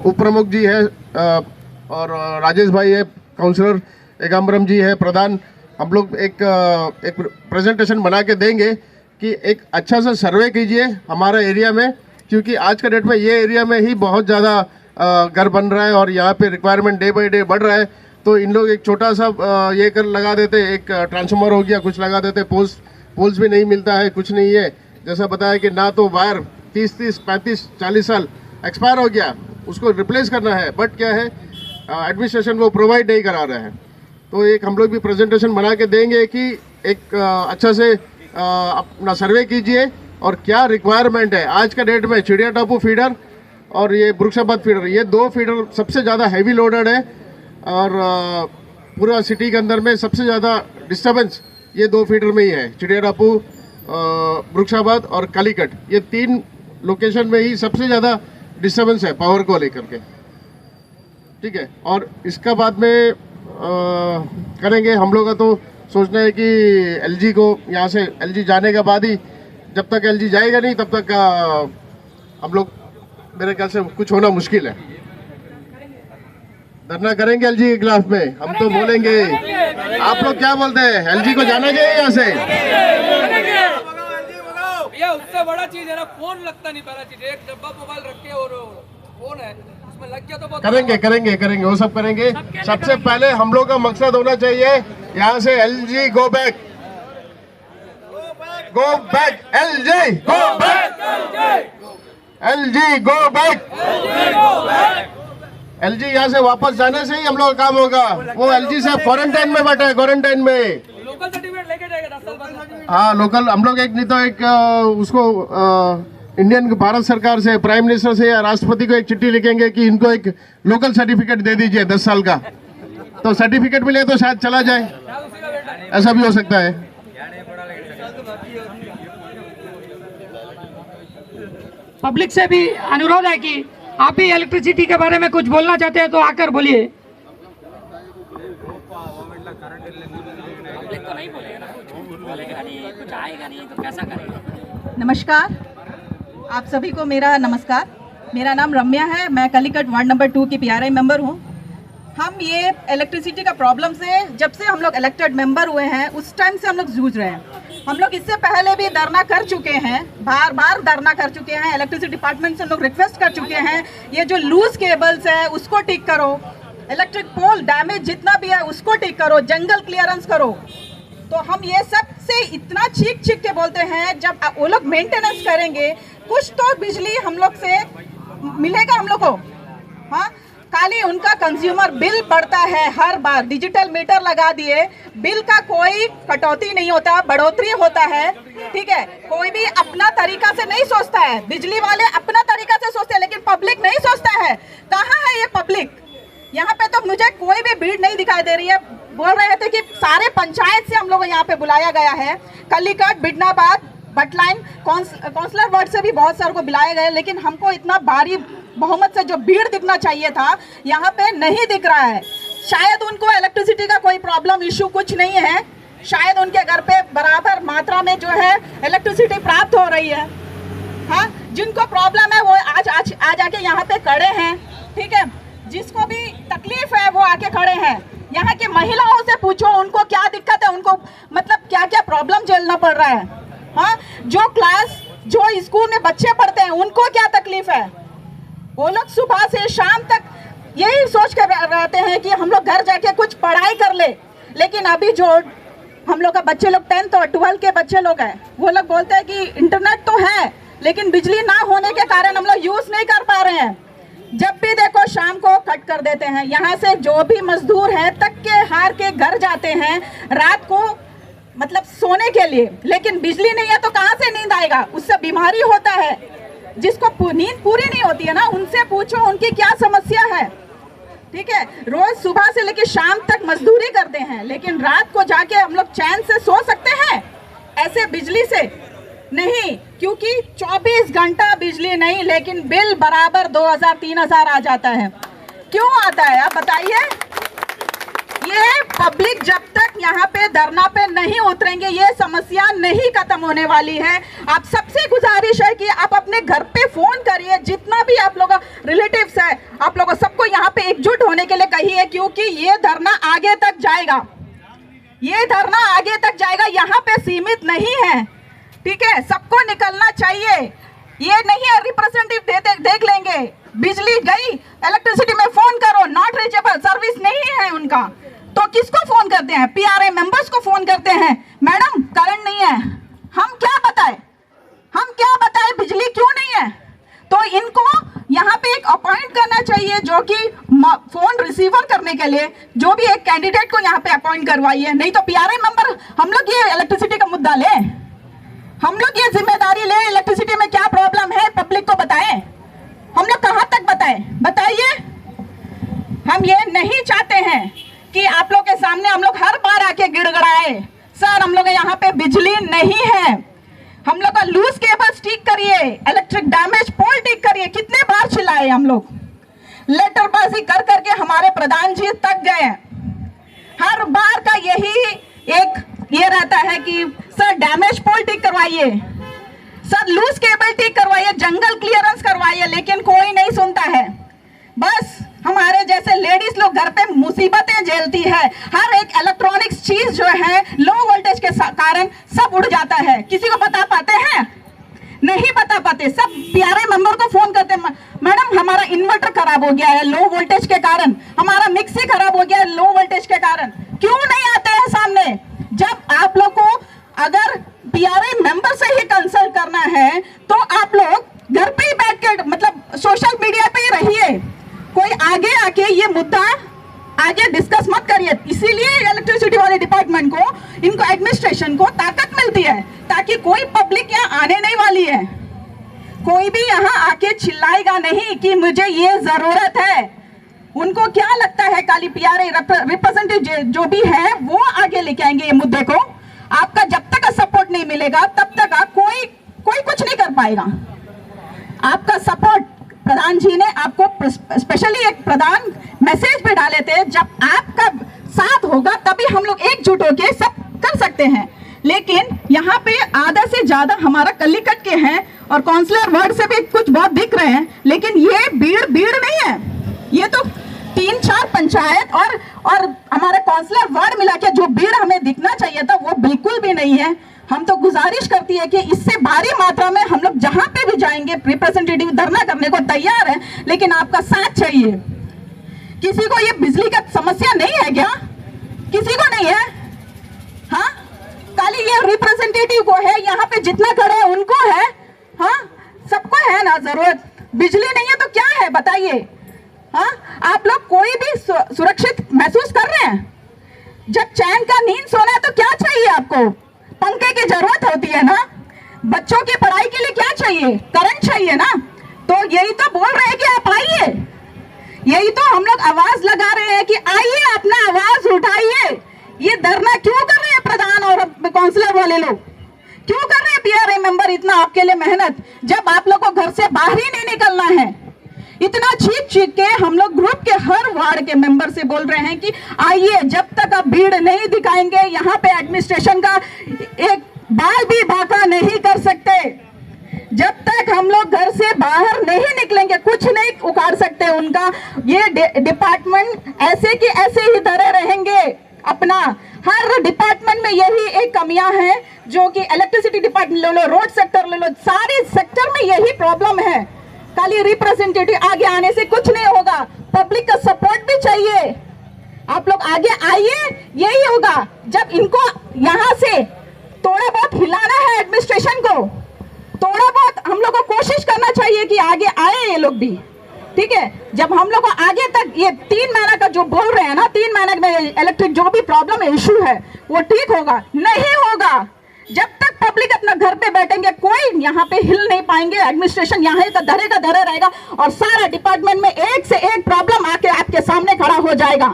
उप प्रमुख जी है और राजेश भाई है, काउंसलर एकाम्बरम जी है प्रधान। हम लोग एक प्रेजेंटेशन बना के देंगे कि एक अच्छा सा सर्वे कीजिए हमारा एरिया में, क्योंकि आज का डेट में ये एरिया में ही बहुत ज़्यादा घर बन रहा है और यहाँ पे रिक्वायरमेंट डे बाय डे बढ़ रहा है। तो इन लोग एक छोटा सा ये कर लगा देते, एक ट्रांसफार्मर हो गया कुछ लगा देते, पोल्स भी नहीं मिलता है, कुछ नहीं है। जैसा बताया कि ना तो वायर 30, 35, 40 साल एक्सपायर हो गया, उसको रिप्लेस करना है, बट क्या है एडमिनिस्ट्रेशन वो प्रोवाइड नहीं करा रहे हैं। तो एक हम लोग भी प्रेजेंटेशन बना के देंगे कि एक अच्छा से अपना सर्वे कीजिए और क्या रिक्वायरमेंट है। आज का डेट में चिड़िया टापू फीडर और ये वृक्षाबाद फीडर, ये 2 फीडर सबसे ज़्यादा हैवी लोडेड है और पूरा सिटी के अंदर में सबसे ज़्यादा डिस्टर्बेंस ये 2 फीडर में ही है। चिड़िया टापू, वृक्षाबाद और कालीकट, ये 3 लोकेशन में ही सबसे ज़्यादा डिस्टर्बेंस है पावर को लेकर के। ठीक है, और इसका बाद में करेंगे हम लोग का। तो सोचना है कि एलजी को यहाँ से एलजी जाने के बाद ही, जब तक एलजी जाएगा नहीं तब तक हम लोग मेरे ख्याल से कुछ होना मुश्किल है। धरना करेंगे एलजी के खिलाफ में, हम तो बोलेंगे। आप लोग क्या बोलते हैं, एलजी को जाना चाहिए यहाँ से? भैया उससे बड़ा चीज है ना, फोन लगता नहीं, पहला चीज एक डब्बा मोबाइल रख के और फोन है उसमें लग गया तो बहुत करेंगे वो सब करेंगे। सबसे पहले हम लोग का मकसद होना चाहिए यहाँ से LG go back, LG go back, LG go back. LG यहाँ से वापस जाने से ही हम लोग का काम होगा। वो एलजी से क्वारंटाइन में बैठा है, क्वारंटाइन में। लोकल सर्टिफिकेट लेके जाएगा 10 साल बाद। हाँ लोकल, हम लोग एक नहीं तो एक उसको इंडियन भारत सरकार से, प्राइम मिनिस्टर से या राष्ट्रपति को एक चिट्ठी लिखेंगे कि इनको एक लोकल सर्टिफिकेट दे दीजिए 10 साल का। तो सर्टिफिकेट मिले तो शायद चला जाए, ऐसा भी हो सकता है। पब्लिक से भी अनुरोध है कि आप भी इलेक्ट्रिसिटी के बारे में कुछ बोलना चाहते हैं तो आकर बोलिए। नमस्कार, आप सभी को मेरा नमस्कार। मेरा नाम रम्या है, मैं कालीकट वार्ड नंबर 2 की PRI मेंबर हूँ। हम ये इलेक्ट्रिसिटी का प्रॉब्लम से जब से हम लोग इलेक्टेड मेंबर हुए हैं उस टाइम से हम लोग जूझ रहे हैं। हम लोग इससे पहले भी धरना कर चुके हैं, बार बार धरना कर चुके हैं। इलेक्ट्रिसिटी डिपार्टमेंट से हम लोग रिक्वेस्ट कर चुके हैं, ये जो लूज केबल्स है उसको ठीक करो, इलेक्ट्रिक पोल डैमेज जितना भी है उसको ठीक करो, जंगल क्लियरेंस करो। तो हम ये सब से इतना चीख के बोलते हैं, जब वो लोग मेंटेनेंस करेंगे कुछ तो बिजली हम लोग से मिलेगा हम लोग को। हाँ, खाली उनका कंज्यूमर बिल बढ़ता है हर बार। डिजिटल मीटर लगा दिए, बिल का कोई कटौती नहीं होता, बढ़ोतरी होता है। ठीक है, कोई भी अपना तरीका से नहीं सोचता है। बिजली वाले अपना तरीका से सोचते हैं, लेकिन पब्लिक नहीं सोचता है। कहाँ है ये पब्लिक? यहाँ पे तो मुझे कोई भी भीड़ नहीं दिखाई दे रही है। बोल रहे थे कि सारे पंचायत से हम लोग यहाँ पे बुलाया गया है, कलीकट, बिडनाबाद, बटलाइन, काउंसलर वार्ड से भी बहुत सारे को बुलाए गए, लेकिन हमको इतना भारी बहुमत से जो भीड़ दिखना चाहिए था यहाँ पे नहीं दिख रहा है। शायद उनको इलेक्ट्रिसिटी का कोई प्रॉब्लम इशू कुछ नहीं है, शायद उनके घर पे बराबर मात्रा में जो है इलेक्ट्रिसिटी प्राप्त हो रही है। हाँ, जिनको प्रॉब्लम है वो आज आके यहाँ पे खड़े हैं। ठीक है, जिसको भी तकलीफ है वो आके खड़े हैं। यहाँ की महिलाओं से पूछो उनको क्या दिक्कत है, उनको मतलब क्या क्या प्रॉब्लम झेलना पड़ रहा है। हाँ, जो स्कूल में बच्चे पढ़ते हैं उनको क्या तकलीफ है। वो लोग सुबह से शाम तक यही सोच कर रहते हैं कि हम लोग घर जाके कुछ पढ़ाई कर ले, लेकिन अभी जो हम लोग का बच्चे लोग 10th और 12th के बच्चे लोग हैं, वो लोग बोलते हैं कि इंटरनेट तो है लेकिन बिजली ना होने के कारण हम लोग यूज नहीं कर पा रहे हैं। जब भी देखो शाम को कट कर देते हैं। यहाँ से जो भी मजदूर है तक के हार के घर जाते हैं रात को, मतलब सोने के लिए, लेकिन बिजली नहीं है तो कहाँ से नींद आएगा? उससे बीमारी होता है। जिसको नींद पूरी नहीं होती है ना, उनसे पूछो उनकी क्या समस्या है। ठीक है, रोज सुबह से लेकर शाम तक मजदूरी करते हैं, लेकिन रात को जाके हम लोग चैन से सो सकते हैं ऐसे बिजली से? नहीं, क्योंकि 24 घंटा बिजली नहीं, लेकिन बिल बराबर 2000-3000 आ जाता है। क्यों आता है आप बताइए? ये पब्लिक जब तक यहाँ पे धरना पे नहीं उतरेंगे ये समस्या नहीं खत्म होने वाली है। आप सबसे गुजारिश है कि आप अपने घर पे फोन करिए, जितना भी आप लोग रिलेटिव्स है आप लोगों सबको यहाँ पे एकजुट होने के लिए कहिए, क्योंकि ये धरना आगे तक जाएगा। ये धरना आगे तक जाएगा, यहाँ पे सीमित नहीं है। ठीक है, सबको निकलना चाहिए। ये नहीं है रिप्रेजेंटेटिव देख लेंगे, बिजली गई, इलेक्ट्रिसिटी में फोन करो, नॉट रीचेबल, सर्विस नहीं है उनका, तो किसको फोन करते हैं? पीआरआई मेंबर्स को फोन करते हैं, मैडम करंट नहीं है। हम क्या बताएं बिजली क्यों नहीं है? तो इनको यहाँ पे एक अपॉइंट करना चाहिए, जो कि फोन रिसीवर करने के लिए जो भी एक कैंडिडेट को यहाँ पे अपॉइंट करवाइए। नहीं तो पीआरआई मेंबर हम लोग ये इलेक्ट्रिसिटी का मुद्दा ले, हम लोग ये जिम्मेदारी ले, इलेक्ट्रिसिटी में क्या प्रॉब्लम है पब्लिक को बताएं। हम लोग कहाँ तक बताइए। हम ये नहीं चाहते हैं कि आप लोग के सामने हम लोग हर बार आके गिड़गड़ाए, सर हम लोग यहाँ पे बिजली नहीं है, हम लोग का लूज केबल्स ठीक करिए, इलेक्ट्रिक डैमेज पोल ठीक करिए। कितने बार चिल्लाए हम लोग, लेटरबाजी कर करके हमारे प्रधान जी तक गए। हर बार का यही एक ये रहता है कि सर डैमेज पोल ठीक करवाइए, सर लूज केबल ठीक करवाइए, जंगल क्लियरेंस करवाइए, लेकिन कोई नहीं सुनता है। बस हमारे जैसे लेडीज लोग घर पे मुसीबतें झेलती है। हर एक इलेक्ट्रॉनिक्स चीज जो है लो वोल्टेज के कारण सब उड़ जाता है। किसी को बता पाते हैं? नहीं बता पाते। सब पीआरआई मेंबर को फोन करते हैं, मैडम हमारा इन्वर्टर खराब हो गया है लो वोल्टेज के कारण, हमारा मिक्सी खराब हो गया है लो वोल्टेज के कारण। क्यों नहीं आते हैं सामने? जब आप लोग को अगर पीआरआई मेंबर से ही कंसल्ट करना है तो आप लोग घर पे ही बैठ के मतलब सोशल मीडिया पे ही रहिए, कोई आगे आके ये मुद्दा आगे डिस्कस मत करिए। इसीलिए इलेक्ट्रिसिटी वाले डिपार्टमेंट को, इनको एडमिनिस्ट्रेशन को ताकत मिलती है, ताकि कोई पब्लिक यहाँ आने नहीं वाली है। कोई भी यहाँ आके चिल्लाएगा नहीं कि मुझे ये जरूरत है। उनको क्या लगता है खाली पीआरआई रिप्रेजेंटेटिव जो भी है वो आगे लेके आएंगे ये मुद्दे को। आपका जब तक सपोर्ट नहीं मिलेगा तब तक कोई कुछ नहीं कर पाएगा। आपका सपोर्ट प्रधान जी ने आपको स्पेशली एक प्रधान मैसेज पे डाले थे, जब आपका साथ होगा तभी हम लोग एकजुट होके सब कर सकते हैं। लेकिन यहाँ पे आधा से ज्यादा हमारा कलीकट के हैं और काउंसलर वार्ड से भी कुछ बहुत दिख रहे हैं, लेकिन ये भीड़ नहीं है। ये तो 3-4 पंचायत और हमारे काउंसलर वार्ड मिला के जो भीड़ हमें दिखना चाहिए था वो बिल्कुल भी नहीं है। हम तो गुजारिश करती है कि इससे भारी मात्रा में हम लोग जहां पे भी जाएंगे रिप्रेजेंटेटिव धरना करने को तैयार है, लेकिन आपका साथ चाहिए। किसी को ये बिजली का समस्या नहीं है क्या? किसी को नहीं है? हाँ, खाली ये रिप्रेजेंटेटिव को है, यहाँ पे जितना खड़े हैं उनको है। हाँ, सबको है ना जरूरत। बिजली नहीं है तो क्या है बताइए? हाँ, आप लोग कोई भी सुरक्षित महसूस कर रहे हैं? जब चैन का नींद सोना है तो क्या चाहिए आपको? पंखे की जरूरत होती है ना। बच्चों की पढ़ाई के लिए क्या चाहिए? करंट चाहिए ना। तो यही तो बोल रहे हैं कि आप आइए, यही तो हम लोग आवाज लगा रहे हैं कि आइए, अपना आवाज उठाइए। ये धरना क्यों कर रहे हैं प्रधान और काउंसलर वाले लोग? क्यों कर रहे हैं पीआरआई मेंबर इतना आपके लिए मेहनत, जब आप लोग को घर से बाहर ही नहीं निकलना है? इतना चीख के हम लोग ग्रुप के हर वार्ड के मेंबर से बोल रहे हैं कि आइए, जब तक आप भीड़ नहीं दिखाएंगे यहाँ पे एडमिनिस्ट्रेशन का एक बाल भी बाका नहीं कर सकते। जब तक हम लोग घर से बाहर नहीं निकलेंगे, कुछ नहीं उखाड़ सकते उनका। ये डिपार्टमेंट ऐसे कि ऐसे ही धरे रहेंगे। अपना हर डिपार्टमेंट में यही एक कमियां हैं, जो कि इलेक्ट्रिसिटी डिपार्टमेंट ले लो, रोड सेक्टर ले लो, सारे सेक्टर में यही प्रॉब्लम है। खाली रिप्रेजेंटेटिव आगे आने से कुछ नहीं होगा, पब्लिक का सपोर्ट भी चाहिए। आप लोग आगे आइए, यही होगा। जब इनको यहाँ से थोड़ा बहुत हिलाना है एडमिनिस्ट्रेशन को, थोड़ा बहुत हम लोग को कोशिश करना चाहिए कि आगे आए ये लोग भी, ठीक है। जब हम लोग को आगे तक ये 3 महीना का जो बोल रहे हैं ना, 3 महीने में इलेक्ट्रिक जो भी प्रॉब्लम है, इशू है, वो ठीक होगा? नहीं होगा। जब तक पब्लिक अपना घर पे बैठेंगे, कोई यहाँ पे हिल नहीं पाएंगे। एडमिनिस्ट्रेशन यहाँ का धरे रहेगा और सारा डिपार्टमेंट में एक से एक प्रॉब्लम आके आपके सामने खड़ा हो जाएगा,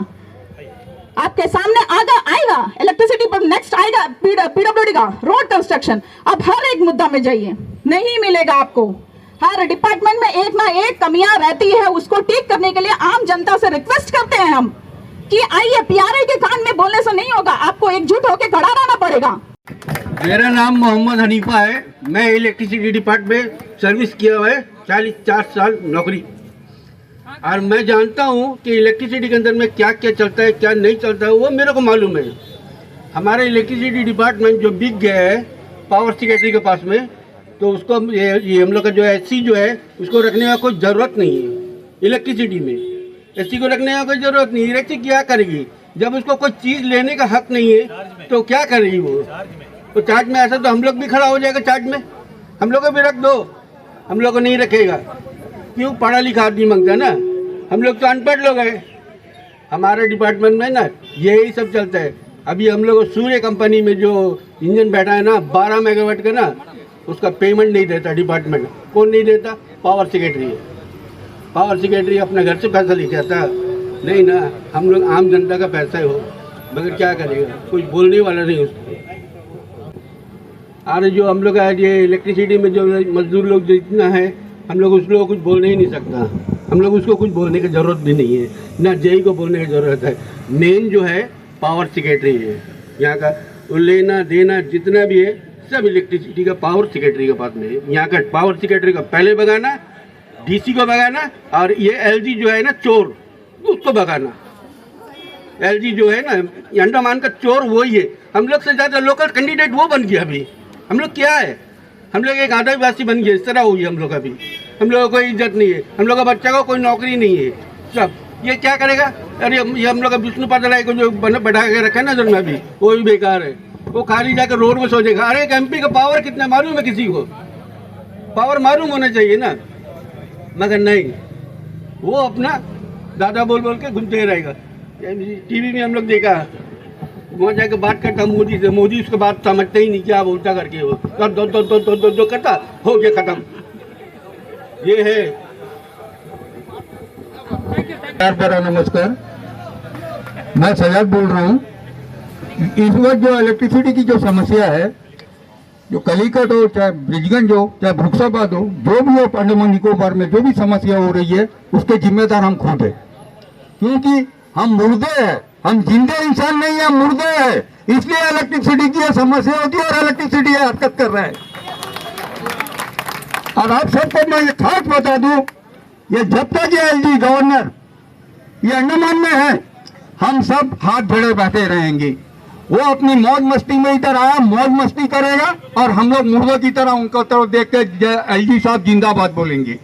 आपके सामने आएगा। इलेक्ट्रिसिटी पर नेक्स्ट आएगा पीडब्ल्यूडी का, रोड कंस्ट्रक्शन। अब हर एक मुद्दा में जाइए, नहीं मिलेगा आपको। हर डिपार्टमेंट में एक ना एक कमियां रहती है, उसको ठीक करने के लिए आम जनता से रिक्वेस्ट करते हैं हम कि आइए, पीआरआई के कान में बोलने से नहीं होगा, आपको एकजुट होकर खड़ा रहना पड़ेगा। मेरा नाम मोहम्मद हनीफा है। मैं इलेक्ट्रिसिटी डिपार्टमेंट में सर्विस किया हुआ है, 44 साल नौकरी। और मैं जानता हूँ कि इलेक्ट्रिसिटी के अंदर में क्या क्या चलता है, क्या नहीं चलता है, वो मेरे को मालूम है। हमारा इलेक्ट्रिसिटी डिपार्टमेंट जो बिक गया है पावर सेक्रेटरी के पास में, तो उसको ये हम लोग का जो एससी जो है, उसको रखने का कोई ज़रूरत नहीं है। इलेक्ट्रिसिटी में एससी को रखने का कोई ज़रूरत नहीं। इलेक्ट्रिक क्या करेगी जब उसको कोई चीज़ लेने का हक नहीं है, तो क्या करेगी वो? तो चार्ज में ऐसा तो हम लोग भी खड़ा हो जाएगा चार्ज में, हम लोग को भी रख दो, हम लोग को नहीं रखेगा। क्यों? पढ़ा लिखा आदमी मांगता है ना, हम लोग तो अनपढ़ लोग हैं। हमारे डिपार्टमेंट में ना यही सब चलता है। अभी हम लोग सूर्य कंपनी में जो इंजन बैठा है ना 12 मेगावाट का ना, उसका पेमेंट नहीं देता डिपार्टमेंट। कौन नहीं देता? पावर सेक्रेटरी है। पावर सेक्रेटरी अपने घर से पैसा लेके आता नहीं ना, हम लोग आम जनता का पैसा है वो, मगर क्या करेगा, कोई बोलने वाला नहीं उसको। और जो हम लोग ये इलेक्ट्रिसिटी में जो मजदूर लोग जितना है, हम लोग उस लोगों को कुछ बोलने ही नहीं सकता। हम लोग उसको कुछ बोलने की ज़रूरत भी नहीं है, ना जेई को बोलने की ज़रूरत है। मेन जो है पावर सेक्रेटरी है यहाँ का, लेना देना जितना भी है सब इलेक्ट्रिसिटी का पावर सेक्रेटरी के पास में है। यहाँ का पावर सेक्रेटरी का पहले भगाना, डीसी को भगाना, और ये एलजी जो है ना चोर, उसको भगाना। एलजी जो है ना अंडमान का चोर वही है। हम लोग से ज़्यादा लोकल कैंडिडेट वो बन गया। अभी हम लोग क्या है, हम लोग एक आदिवासी बन गए, इस तरह हुई हम लोग। अभी हम लोगों को कोई इज्जत नहीं है, हम लोग का बच्चा को कोई नौकरी नहीं है। सब ये क्या करेगा? अरे ये हम लोग का विष्णु पादराय को जो बैठा के रखा है ना जन्म, अभी वो भी बेकार है। वो खाली जाकर रोड में सोचेगा। अरे एक एमपी का पावर कितना मालूम है? किसी को पावर मालूम होना चाहिए ना, मगर नहीं, वो अपना दादा बोल बोल के घूमते रहेगा। टीवी में हम लोग देखा, वहाँ जाकर बात करता मोदी से, मोदी उसके बात समझते ही नहीं, क्या बोलता करके वो दो करता, हो गया खत्म। ये है। नमस्कार, मैं सजाद बोल रहा हूँ। इस वक्त जो इलेक्ट्रिसिटी की जो समस्या है, जो कलीकट हो, चाहे ब्रिजगंज हो, चाहे भुक्साबाद हो, जो भी हो, अंडमान निकोबार में जो भी समस्या हो रही है, उसके जिम्मेदार हम खुद है। क्योंकि हम मुर्दे हैं, हम जिंदे इंसान नहीं है, मुर्दे हैं। इसलिए इलेक्ट्रिसिटी की समस्या होती है और इलेक्ट्रिसिटी हरकत कर रहा है। और आप सबको मैं ये खास बता दूं, ये जब तक ये एलजी गवर्नर ये अंडमान में है, हम सब हाथ जोड़े बैठे रहेंगे। वो अपनी मौज मस्ती में इधर आया, मौज मस्ती करेगा, और हम लोग मुर्दों की तरह उनको तरफ देख के एलजी साहब जिंदाबाद बोलेंगे।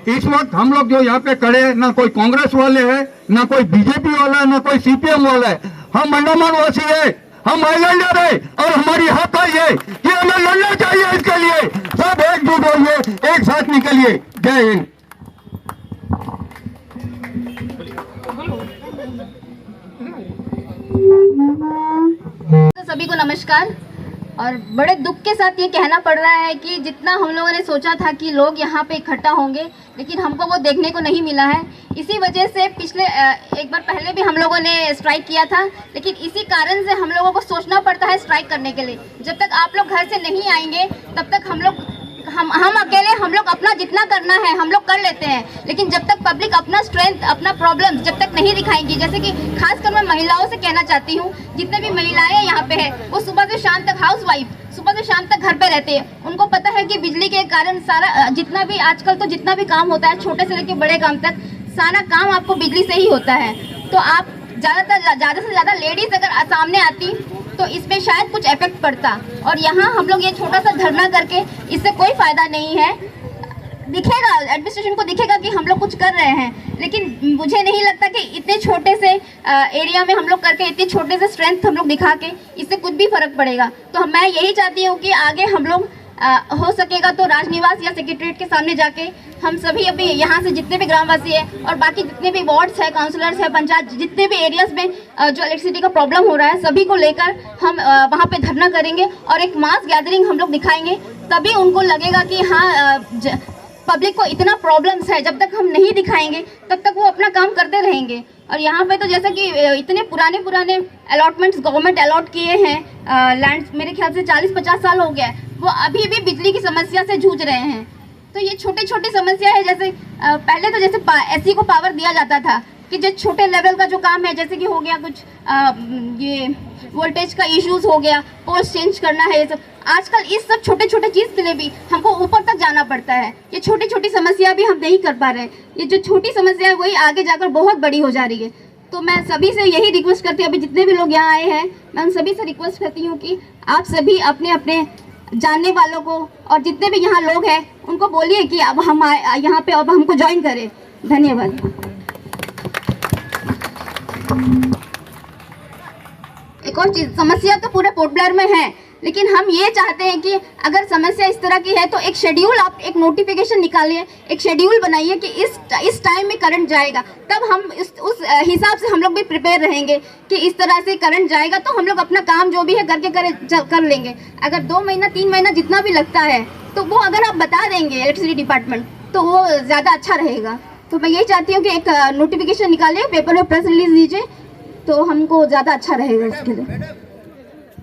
इस वक्त हम लोग जो यहाँ पे खड़े हैं, ना कोई कांग्रेस वाले हैं, ना कोई बीजेपी वाला है, ना कोई सीपीएम वाला है। हम अंडमान वासी है, हम आइलैंडर है, और हमारी हक है ये कि हमें लड़ना चाहिए। इसके लिए सब एकजुट होइए, एक साथ निकलिए। जय हिंद। तो सभी को नमस्कार। और बड़े दुख के साथ ये कहना पड़ रहा है कि जितना हम लोगों ने सोचा था कि लोग यहाँ पे इकट्ठा होंगे, लेकिन हमको वो देखने को नहीं मिला है। इसी वजह से पिछले एक बार पहले भी हम लोगों ने स्ट्राइक किया था, लेकिन इसी कारण से हम लोगों को सोचना पड़ता है स्ट्राइक करने के लिए। जब तक आप लोग घर से नहीं आएंगे तब तक हम अकेले हम लोग अपना जितना करना है हम लोग कर लेते हैं, लेकिन जब तक पब्लिक अपना स्ट्रेंथ अपना प्रॉब्लम जब तक नहीं दिखाएंगी, जैसे कि खासकर मैं महिलाओं से कहना चाहती हूँ, जितने भी महिलाएं यहाँ पे है वो सुबह से शाम तक सुबह से शाम तक घर पे रहते हैं। उनको पता है कि बिजली के कारण सारा जितना भी आजकल तो जितना भी काम होता है, छोटे से लेकर बड़े काम तक, सारा काम आपको बिजली से ही होता है। तो आप ज़्यादा से ज़्यादा लेडीज अगर सामने आती तो इसमें शायद कुछ इफेक्ट पड़ता। और यहाँ हम लोग ये छोटा सा धरना करके इससे कोई फायदा नहीं है। दिखेगा, एडमिनिस्ट्रेशन को दिखेगा कि हम लोग कुछ कर रहे हैं, लेकिन मुझे नहीं लगता कि इतने छोटे से एरिया में हम लोग करके इतने छोटे से स्ट्रेंथ हम लोग दिखा के इससे कुछ भी फर्क पड़ेगा। तो मैं यही चाहती हूँ कि आगे हम लोग हो सकेगा तो राजनिवास या सेक्रेटरीट के सामने जाके हम सभी अभी यहाँ से जितने भी ग्रामवासी है और बाकी जितने भी वार्ड्स है, काउंसलर्स है, पंचायत, जितने भी एरियाज में जो इलेक्ट्रिसिटी का प्रॉब्लम हो रहा है, सभी को लेकर हम वहाँ पे धरना करेंगे और एक मास गैदरिंग हम लोग दिखाएंगे। तभी उनको लगेगा कि हाँ पब्लिक को इतना प्रॉब्लम्स है। जब तक हम नहीं दिखाएंगे तब तक वो अपना काम करते रहेंगे। और यहाँ पे तो जैसे कि इतने पुराने अलॉटमेंट्स गवर्नमेंट अलॉट किए हैं लैंड, मेरे ख्याल से 40-50 साल हो गया है, वो अभी भी बिजली की समस्या से जूझ रहे हैं। तो ये छोटी छोटी समस्या है। जैसे पहले तो जैसे एससी को पावर दिया जाता था कि जो छोटे लेवल का जो काम है, जैसे कि हो गया कुछ ये वोल्टेज का इश्यूज हो गया, पोस्ट चेंज करना है, ये सब आजकल इस सब छोटे छोटे चीज़ के लिए भी हमको ऊपर तक जाना पड़ता है। ये छोटी छोटी समस्या भी हम नहीं कर पा रहे हैं। ये जो छोटी समस्या है वही आगे जाकर बहुत बड़ी हो जा रही है। तो मैं सभी से यही रिक्वेस्ट करती हूँ, अभी जितने भी लोग यहाँ आए हैं, मैं उन सभी से रिक्वेस्ट करती हूँ कि आप सभी अपने अपने जानने वालों को और जितने भी यहाँ लोग हैं उनको बोलिए कि अब हम यहाँ पे अब हमको ज्वाइन करें। धन्यवाद। एक और चीज़, समस्या तो पूरे पोर्ट ब्लेयर में है, लेकिन हम ये चाहते हैं कि अगर समस्या इस तरह की है तो एक शेड्यूल, आप एक नोटिफिकेशन निकालिए, एक शेड्यूल बनाइए कि इस टाइम में करंट जाएगा, तब हम उस हिसाब से हम लोग भी प्रिपेयर रहेंगे कि इस तरह से करंट जाएगा तो हम लोग अपना काम जो भी है कर लेंगे। अगर 2 महीना 3 महीना जितना भी लगता है तो वो अगर आप बता देंगे इलेक्ट्रिसिटी डिपार्टमेंट तो वो ज़्यादा अच्छा रहेगा। तो मैं यही चाहती हूँ कि एक नोटिफिकेशन निकालिए, पेपर में प्रेस रिलीज दीजिए तो हमको ज़्यादा अच्छा रहेगा उसके लिए।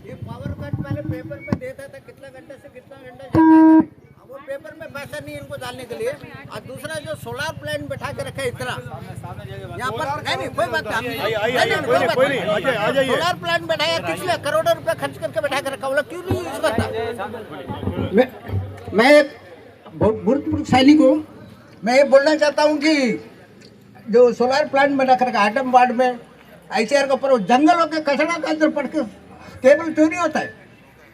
ये पावर कट पहले पेपर में देता था कितना घंटे से कितना घंटा जाता है, अब वो पेपर में पैसा नहीं इनको डालने के लिए। और दूसरा जो सोलार प्लांट बैठा के रखा है इतना यहाँ पर, नहीं कोई बात नहीं, सोलार प्लांट बैठाया किस लिए, करोड़ों रुपए खर्च करके बैठा के रखा, बोला क्यों नहीं यूज करता। मैं एक भूतपूर्व सैनिक हूँ, मैं ये बोलना चाहता हूँ कि जो सोलार प्लांट में रख रखा आइटम वार्ड में ICR के ऊपर जंगलों के कचरा के अंदर पड़ के केबल चोरी होता है,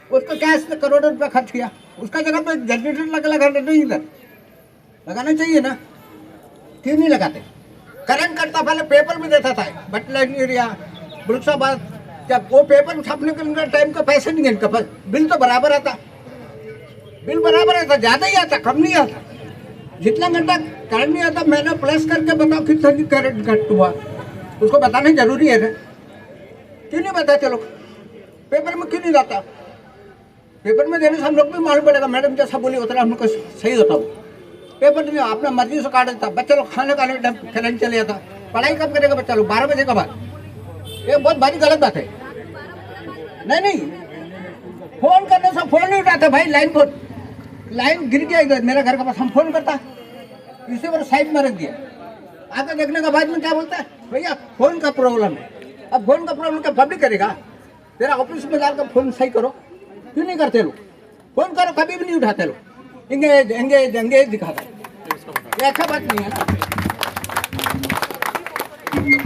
उसको क्या इसने करोड़ों रुपया खर्च किया, उसका जगह पे जनरेटर लगाना नहीं, इधर लगाना चाहिए ना, क्यों नहीं लगाते। करंट करता पहले पेपर में देता था, बटलाइन एरिया बुरुसाबाद, जब वो पेपर छापने के टाइम का पैसे नहीं है इनका, बिल तो बराबर आता, बिल बराबर आता, ज़्यादा ही आता, कम नहीं आता। जितना घंटा करंट नहीं आता मैंने प्लस करके बताओ कितना करंट कट हुआ, उसको बताना जरूरी है ना, क्यों नहीं बताते लोग, पेपर में क्यों नहीं जाता। पेपर में देने से हम लोग भी मालूम पड़ेगा, मैडम जैसा बोली उतना हम लोग को सही होता हो। पेपर नहीं अपना मर्जी से काट देता, बच्चे लोग खाने खाने टाइम खेलने चले जाता, पढ़ाई कब करेगा बच्चा लोग 12 बजे के बाद, ये बहुत भारी गलत बात है। नहीं फोन करने से फोन नहीं उठाते भाई, लाइन गिर गया इधर मेरा घर के पास, हम फोन करता इसी पर साइड में रख दिया, आगे देखने के बाद में क्या बोलता है, भैया फोन का प्रॉब्लम है। अब फोन का प्रॉब्लम क्या पब्लिक करेगा, तेरा ऑफिस में जाकर फोन सही करो, क्यों नहीं करते लोग, फोन करो कभी भी नहीं उठाते लोग, एंगेज दिखाता है, ये अच्छा बात नहीं है ना।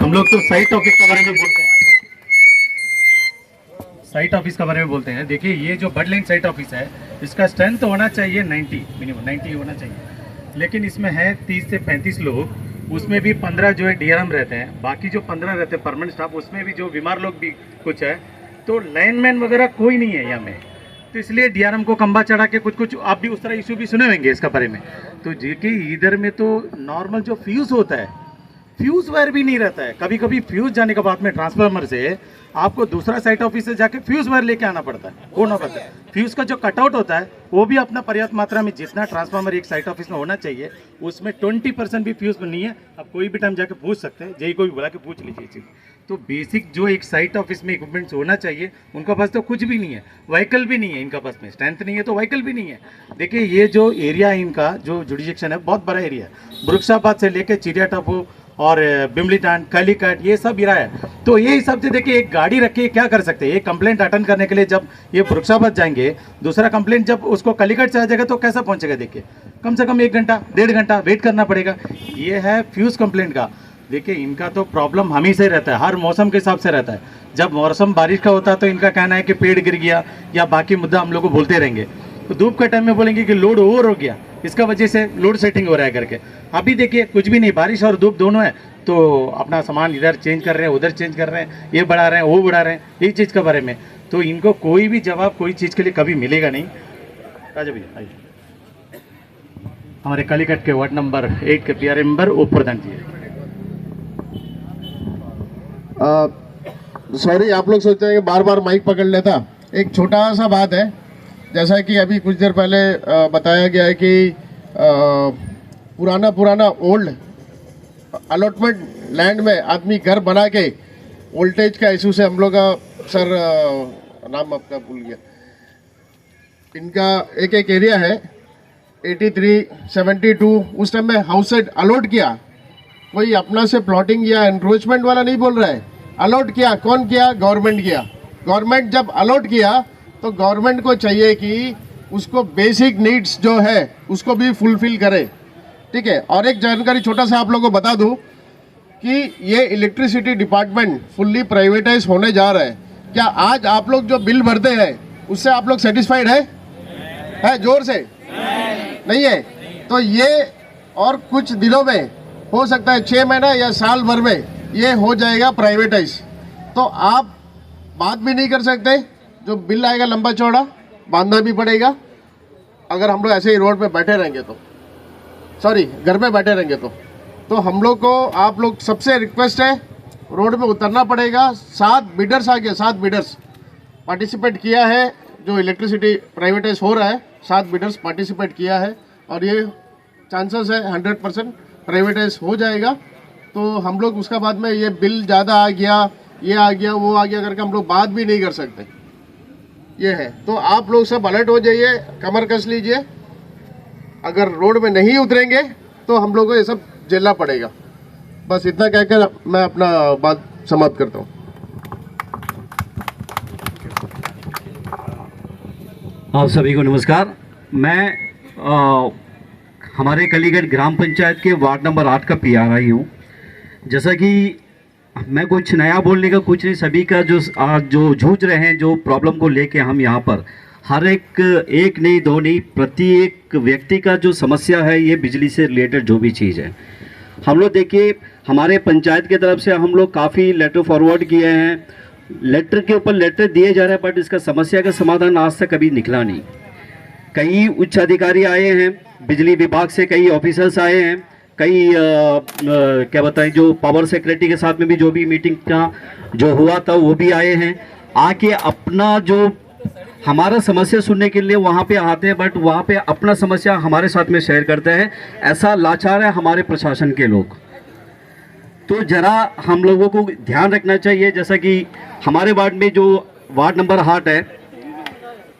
हम लोग तो साइट ऑफिस के बारे में बोलते हैं, साइट ऑफिस के बारे में बोलते हैं। देखिए ये जो बड लाइन साइट ऑफिस है, इसका स्ट्रेंथ होना चाहिए 90, मिनिमम 90 होना चाहिए, लेकिन इसमें है 30 से 35 लोग, उसमें भी 15 जो है DRM रहते हैं, बाकी जो 15 रहते हैं परमानेंट स्टाफ, उसमें भी जो बीमार लोग भी कुछ है, तो लाइनमैन वगैरह कोई नहीं है यहाँ में। तो इसलिए DRM को खंबा चढ़ा के कुछ आप भी उस तरह इशू भी सुने होंगे इसका बारे में। तो जे कि इधर में तो नॉर्मल जो फ्यूज़ होता है, फ्यूज वायर भी नहीं रहता है। कभी कभी फ्यूज जाने के बाद में ट्रांसफार्मर से आपको दूसरा साइट ऑफिस से जाके फ्यूज वायर लेके आना पड़ता है। वो ना पड़ता है, फ्यूज का जो कटआउट होता है वो भी अपना पर्याप्त मात्रा में, जितना ट्रांसफार्मर एक साइट ऑफिस में होना चाहिए उसमें 20% भी फ्यूज नहीं है। आप कोई भी टाइम जाके पूछ सकते हैं, जेई को भी बुला के पूछ लीजिए चीज़। तो बेसिक जो एक साइट ऑफिस में इक्विपमेंट्स होना चाहिए उनका पास तो कुछ भी नहीं है, व्हीकल भी नहीं है इनका पास में, स्ट्रेंथ नहीं है तो व्हीकल भी नहीं है। देखिए ये जो एरिया है इनका, जो जुडिशेक्शन है बहुत बड़ा एरिया है, वृक्षाबाद से लेके चिड़िया टापू और बिमलीटान, कालीकट, ये सब एरिया है। तो ये हिसाब से देखिए एक गाड़ी रख के क्या कर सकते हैं, एक कंप्लेंट अटेंड करने के लिए जब ये वृक्षाबाद जाएंगे, दूसरा कंप्लेंट जब उसको कालीकट से आ जाएगा तो कैसा पहुंचेगा। देखिए कम से कम 1 घंटा 1.5 घंटा वेट करना पड़ेगा। ये है फ्यूज कंप्लेंट का। देखिए इनका तो प्रॉब्लम हमेशा ही रहता है, हर मौसम के हिसाब से रहता है। जब मौसम बारिश का होता है तो इनका कहना है कि पेड़ गिर गया या बाकी मुद्दा हम लोग को बोलते रहेंगे। तो धूप के टाइम में बोलेंगे कि लोड ओवर हो गया, इसका वजह से लोड सेटिंग हो रहा है करके। अभी देखिए कुछ भी नहीं, बारिश और धूप दोनों है, तो अपना सामान इधर चेंज कर रहे हैं, उधर चेंज कर रहे हैं, ये बढ़ा रहे हैं, वो बढ़ा रहे हैं, यही चीज़ के बारे में। तो इनको कोई भी जवाब कोई चीज़ के लिए कभी मिलेगा नहीं। राजा भैया आइए, हमारे कालीकट के वार्ड नंबर 8 के प्यारे मेंबर उप प्रधान जी। सॉरी, आप लोग सोचते हैं कि बार बार माइक पकड़ लेता। एक छोटा सा बात है, जैसा कि अभी कुछ देर पहले बताया गया है कि पुराना ओल्ड अलॉटमेंट लैंड में आदमी घर बना के वोल्टेज का इशू से हम लोग का सर नाम आपका भूल गया, इनका एक एरिया है 83, 72, उस टाइम में हाउस सेट अलॉट किया। कोई अपना से प्लॉटिंग या एनक्रोचमेंट वाला नहीं बोल रहा है, अलॉट किया। कौन किया? गवर्नमेंट किया। गवर्नमेंट जब अलॉट किया तो गवर्नमेंट को चाहिए कि उसको बेसिक नीड्स जो है उसको भी फुलफिल करे, ठीक है। और एक जानकारी छोटा सा आप लोगों को बता दूं कि ये इलेक्ट्रिसिटी डिपार्टमेंट फुल्ली प्राइवेटाइज होने जा रहा है। क्या आज आप लोग जो बिल भरते हैं उससे आप लोग सेटिस्फाइड है? जोर से नहीं है। तो ये और कुछ दिनों में हो सकता है 6 महीना या साल भर में ये हो जाएगा प्राइवेटाइज। तो आप बात भी नहीं कर सकते, जो बिल आएगा लंबा चौड़ा बांधना भी पड़ेगा। अगर हम लोग ऐसे ही रोड पे बैठे रहेंगे तो, सॉरी घर में बैठे रहेंगे तो हम लोग को, आप लोग सबसे रिक्वेस्ट है, रोड पे उतरना पड़ेगा। 7 बिडर्स आ गए, 7 बिडर्स पार्टिसिपेट किया है। जो इलेक्ट्रिसिटी प्राइवेटाइज हो रहा है 7 बिडर्स पार्टिसिपेट किया है और ये चांसेस है 100% प्राइवेटाइज हो जाएगा। तो हम लोग उसका बाद में ये बिल ज़्यादा आ गया, ये आ गया, वो आ गया करके हम लोग बात भी नहीं कर सकते, ये है। तो आप लोग सब अलर्ट हो जाइए, कमर कस लीजिए। अगर रोड में नहीं उतरेंगे तो हम लोग को ये सब झेलना पड़ेगा। बस इतना कहकर मैं अपना बात समाप्त करता हूँ। आप सभी को नमस्कार। मैं हमारे कालीगढ़ ग्राम पंचायत के वार्ड नंबर 8 का PRI हूँ। जैसा कि मैं कुछ नया बोलने का कुछ नहीं, सभी का जो आज जो जूझ रहे हैं, जो प्रॉब्लम को लेके हम यहाँ पर हर एक नहीं, 2 नहीं, प्रत्येक व्यक्ति का जो समस्या है ये बिजली से रिलेटेड जो भी चीज़ है, हम लोग देखिए हमारे पंचायत की तरफ से हम लोग काफ़ी लेटर फॉरवर्ड किए हैं, लेटर के ऊपर लेटर दिए जा रहे हैं, बट इसका समस्या का समाधान आज तक कभी निकला नहीं। कई उच्च अधिकारी आए हैं बिजली विभाग से, कई ऑफिसर्स आए हैं, कई क्या बताएं, जो पावर सेक्रेटरी के साथ में भी जो भी मीटिंग का जो हुआ था वो भी आए हैं, आके अपना जो हमारा समस्या सुनने के लिए वहाँ पे आते हैं, बट वहाँ पे अपना समस्या हमारे साथ में शेयर करते हैं। ऐसा लाचार है हमारे प्रशासन के लोग। तो ज़रा हम लोगों को ध्यान रखना चाहिए। जैसा कि हमारे वार्ड में जो वार्ड नंबर 8 है,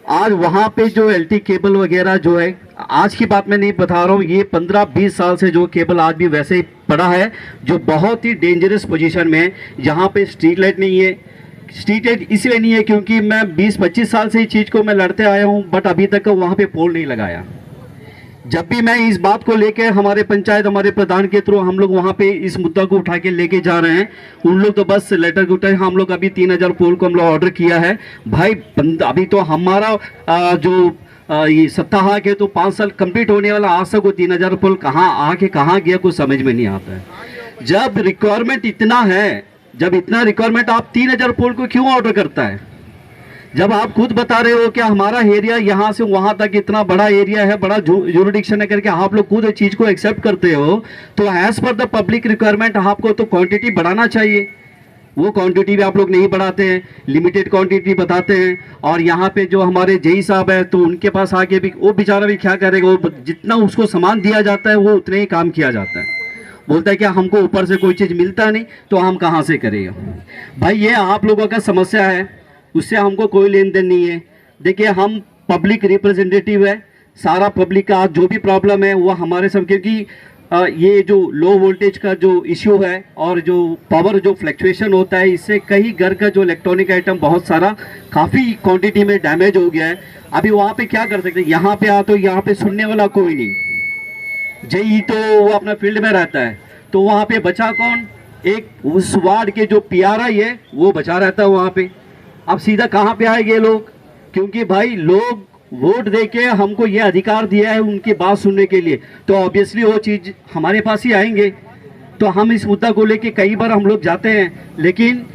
आज वहाँ पे जो LT केबल वगैरह जो है, आज की बात मैं नहीं बता रहा हूँ, ये 15-20 साल से जो केबल आज भी वैसे ही पड़ा है, जो बहुत ही डेंजरस पोजीशन में है। यहाँ पे स्ट्रीट लाइट नहीं है। स्ट्रीट लाइट इसलिए नहीं है क्योंकि मैं 20-25 साल से इस चीज़ को मैं लड़ते आया हूँ, बट अभी तक वहाँ पे पोल नहीं लगाया। जब भी मैं इस बात को लेके हमारे पंचायत, हमारे प्रधान के थ्रू हम लोग वहाँ पे इस मुद्दा को उठा के लेके जा रहे हैं, उन लोग तो बस लेटर को उठाए। हम लोग अभी 3000 पोल को हम लोग ऑर्डर किया है। भाई अभी तो हमारा जो ये सप्ताह के तो 5 साल कंप्लीट होने वाला, आज तक वो 3000 पोल कहाँ आके कहाँ गया कुछ समझ में नहीं आता है। जब रिक्वायरमेंट इतना है, जब इतना रिक्वायरमेंट, आप 3000 पोल को क्यों ऑर्डर करता है? जब आप खुद बता रहे हो कि हमारा एरिया यहाँ से वहाँ तक इतना बड़ा एरिया है, बड़ा जुरिडिक्शन है करके आप लोग खुद चीज़ को एक्सेप्ट करते हो, तो as per the public requirement आपको तो क्वांटिटी बढ़ाना चाहिए। वो क्वांटिटी भी आप लोग नहीं बढ़ाते हैं, लिमिटेड क्वांटिटी बताते हैं। और यहाँ पे जो हमारे जेई साहब है, तो उनके पास आके भी वो बेचारा भी क्या करेगा, वो जितना उसको सामान दिया जाता है वो उतने ही काम किया जाता है। बोलता है कि हमको ऊपर से कोई चीज़ मिलता नहीं तो हम कहाँ से करेगा। भाई ये आप लोगों का समस्या है, उससे हमको कोई लेन देन नहीं है। देखिए हम पब्लिक रिप्रेजेंटेटिव है, सारा पब्लिक का जो भी प्रॉब्लम है वो हमारे सब, क्योंकि ये जो लो वोल्टेज का जो इश्यू है और जो पावर जो फ्लक्चुएशन होता है, इससे कई घर का जो इलेक्ट्रॉनिक आइटम बहुत सारा काफ़ी क्वांटिटी में डैमेज हो गया है। अभी वहाँ पे क्या कर सकते हैं, यहाँ पे आ तो यहाँ पे सुनने वाला कोई नहीं, जेई तो वो अपना फील्ड में रहता है, तो वहाँ पे बचा कौन, एक उस वार्ड के जो पीआरआई है वो बचा रहता है वहाँ पे। अब सीधा कहाँ पे आएंगे लोग, क्योंकि भाई लोग वोट देके हमको ये अधिकार दिया है उनकी बात सुनने के लिए, तो ऑब्वियसली वो चीज़ हमारे पास ही आएंगे। तो हम इस मुद्दा को लेके कई बार हम लोग जाते हैं, लेकिन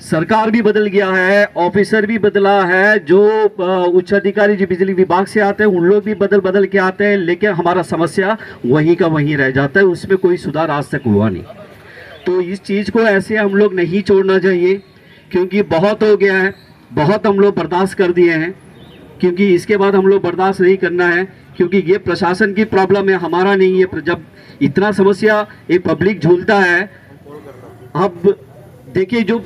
सरकार भी बदल गया है, ऑफिसर भी बदला है, जो उच्च अधिकारी जो बिजली विभाग से आते हैं उन लोग भी बदल के आते हैं, लेकिन हमारा समस्या वहीं का वहीं रह जाता है, उसमें कोई सुधार आज तक हुआ नहीं। तो इस चीज़ को ऐसे हम लोग नहीं छोड़ना चाहिए, क्योंकि बहुत हो गया है, बहुत हम लोग बर्दाश्त कर दिए हैं, क्योंकि इसके बाद हम लोग बर्दाश्त नहीं करना है, क्योंकि ये प्रशासन की प्रॉब्लम है, हमारा नहीं है। जब इतना समस्या एक पब्लिक झूलता है, अब देखिए जो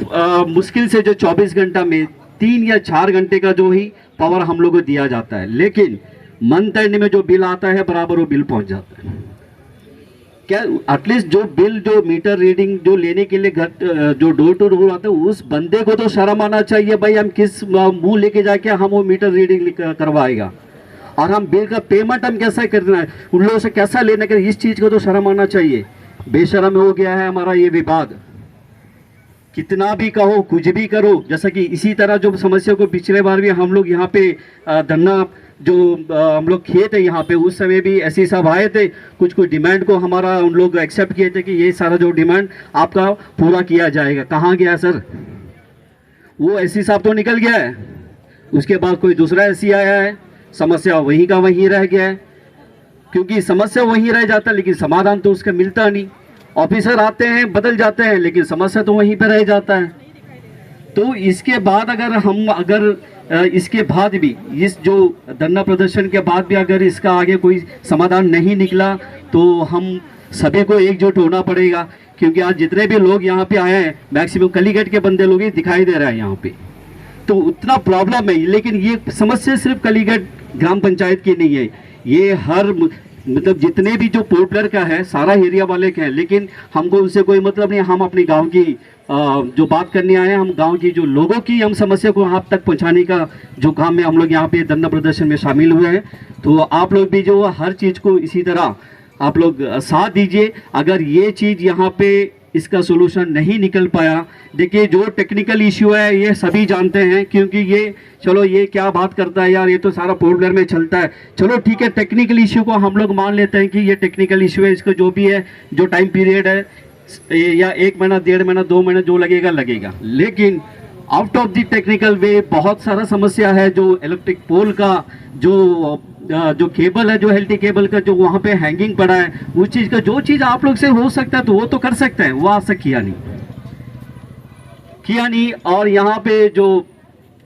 मुश्किल से जो 24 घंटा में 3 या 4 घंटे का जो ही पावर हम लोग को दिया जाता है, लेकिन मंथ एंड में जो बिल आता है बराबर वो बिल पहुंच जाता है। क्या एटलीस्ट जो बिल जो मीटर रीडिंग जो लेने के लिए घर जो डोर टू डोर आता है, उस बंदे को तो शर्म आना चाहिए भाई, हम किस मुंह लेके जाके हम वो मीटर रीडिंग करवाएगा, और हम बिल का पेमेंट हम कैसा करना है, उन लोगों से कैसा लेना कर, इस चीज़ को तो शर्म आना चाहिए। बेशर्म हो गया है हमारा ये विभाग, कितना भी कहो कुछ भी करो। जैसा कि इसी तरह जो समस्या को पिछले बार भी हम लोग यहाँ पे धरना जो हम लोग खेत है यहाँ पे, उस समय भी ऐसे साहब आए थे, कुछ डिमांड को हमारा उन लोग एक्सेप्ट किए थे कि ये सारा जो डिमांड आपका पूरा किया जाएगा। कहाँ गया सर वो ऐसी साहब, तो निकल गया है, उसके बाद कोई दूसरा ऐसी आया है, समस्या वहीं का वहीं रह गया है, क्योंकि समस्या वहीं रह जाता है लेकिन समाधान तो उसका मिलता नहीं। ऑफिसर आते हैं बदल जाते हैं लेकिन समस्या तो वहीं पर रह जाता है। तो इसके बाद अगर इसके बाद भी इस जो धरना प्रदर्शन के बाद भी अगर इसका आगे कोई समाधान नहीं निकला, तो हम सभी को एकजुट होना पड़ेगा, क्योंकि आज जितने भी लोग यहाँ पे आए हैं मैक्सिमम कलीगढ़ के बंदे लोग ही दिखाई दे रहे हैं यहाँ पे, तो उतना प्रॉब्लम है। लेकिन ये समस्या सिर्फ कलीगढ़ ग्राम पंचायत की नहीं है, ये हर मतलब जितने भी जो पोर्टलर का है सारा एरिया वाले के हैं, लेकिन हमको उनसे कोई मतलब नहीं। हम अपने गांव की जो बात करने आए हैं, हम गांव की जो लोगों की हम समस्या को आप तक पहुंचाने का जो काम में हम लोग यहाँ पे धरना प्रदर्शन में शामिल हुए हैं। तो आप लोग भी जो हर चीज़ को इसी तरह आप लोग साथ दीजिए। अगर ये चीज़ यहाँ पे इसका सोल्यूशन नहीं निकल पाया, देखिए जो टेक्निकल इश्यू है ये सभी जानते हैं, क्योंकि ये चलो ये क्या बात करता है यार, ये तो सारा पोर्टलर में चलता है, चलो ठीक है टेक्निकल इश्यू को हम लोग मान लेते हैं कि ये टेक्निकल इश्यू है, इसका जो भी है जो टाइम पीरियड है या 1 महीना 1.5 महीना 2 महीना जो लगेगा, लेकिन out of the technical way बहुत सारा समस्या है। जो इलेक्ट्रिक पोल का जो केबल है, जो एलटी केबल का जो वहाँ पे हैंगिंग पड़ा है, उस चीज़ का जो चीज़ आप लोग से हो सकता है तो वो तो कर सकते हैं, वो आज तक किया नहीं। और यहाँ पे जो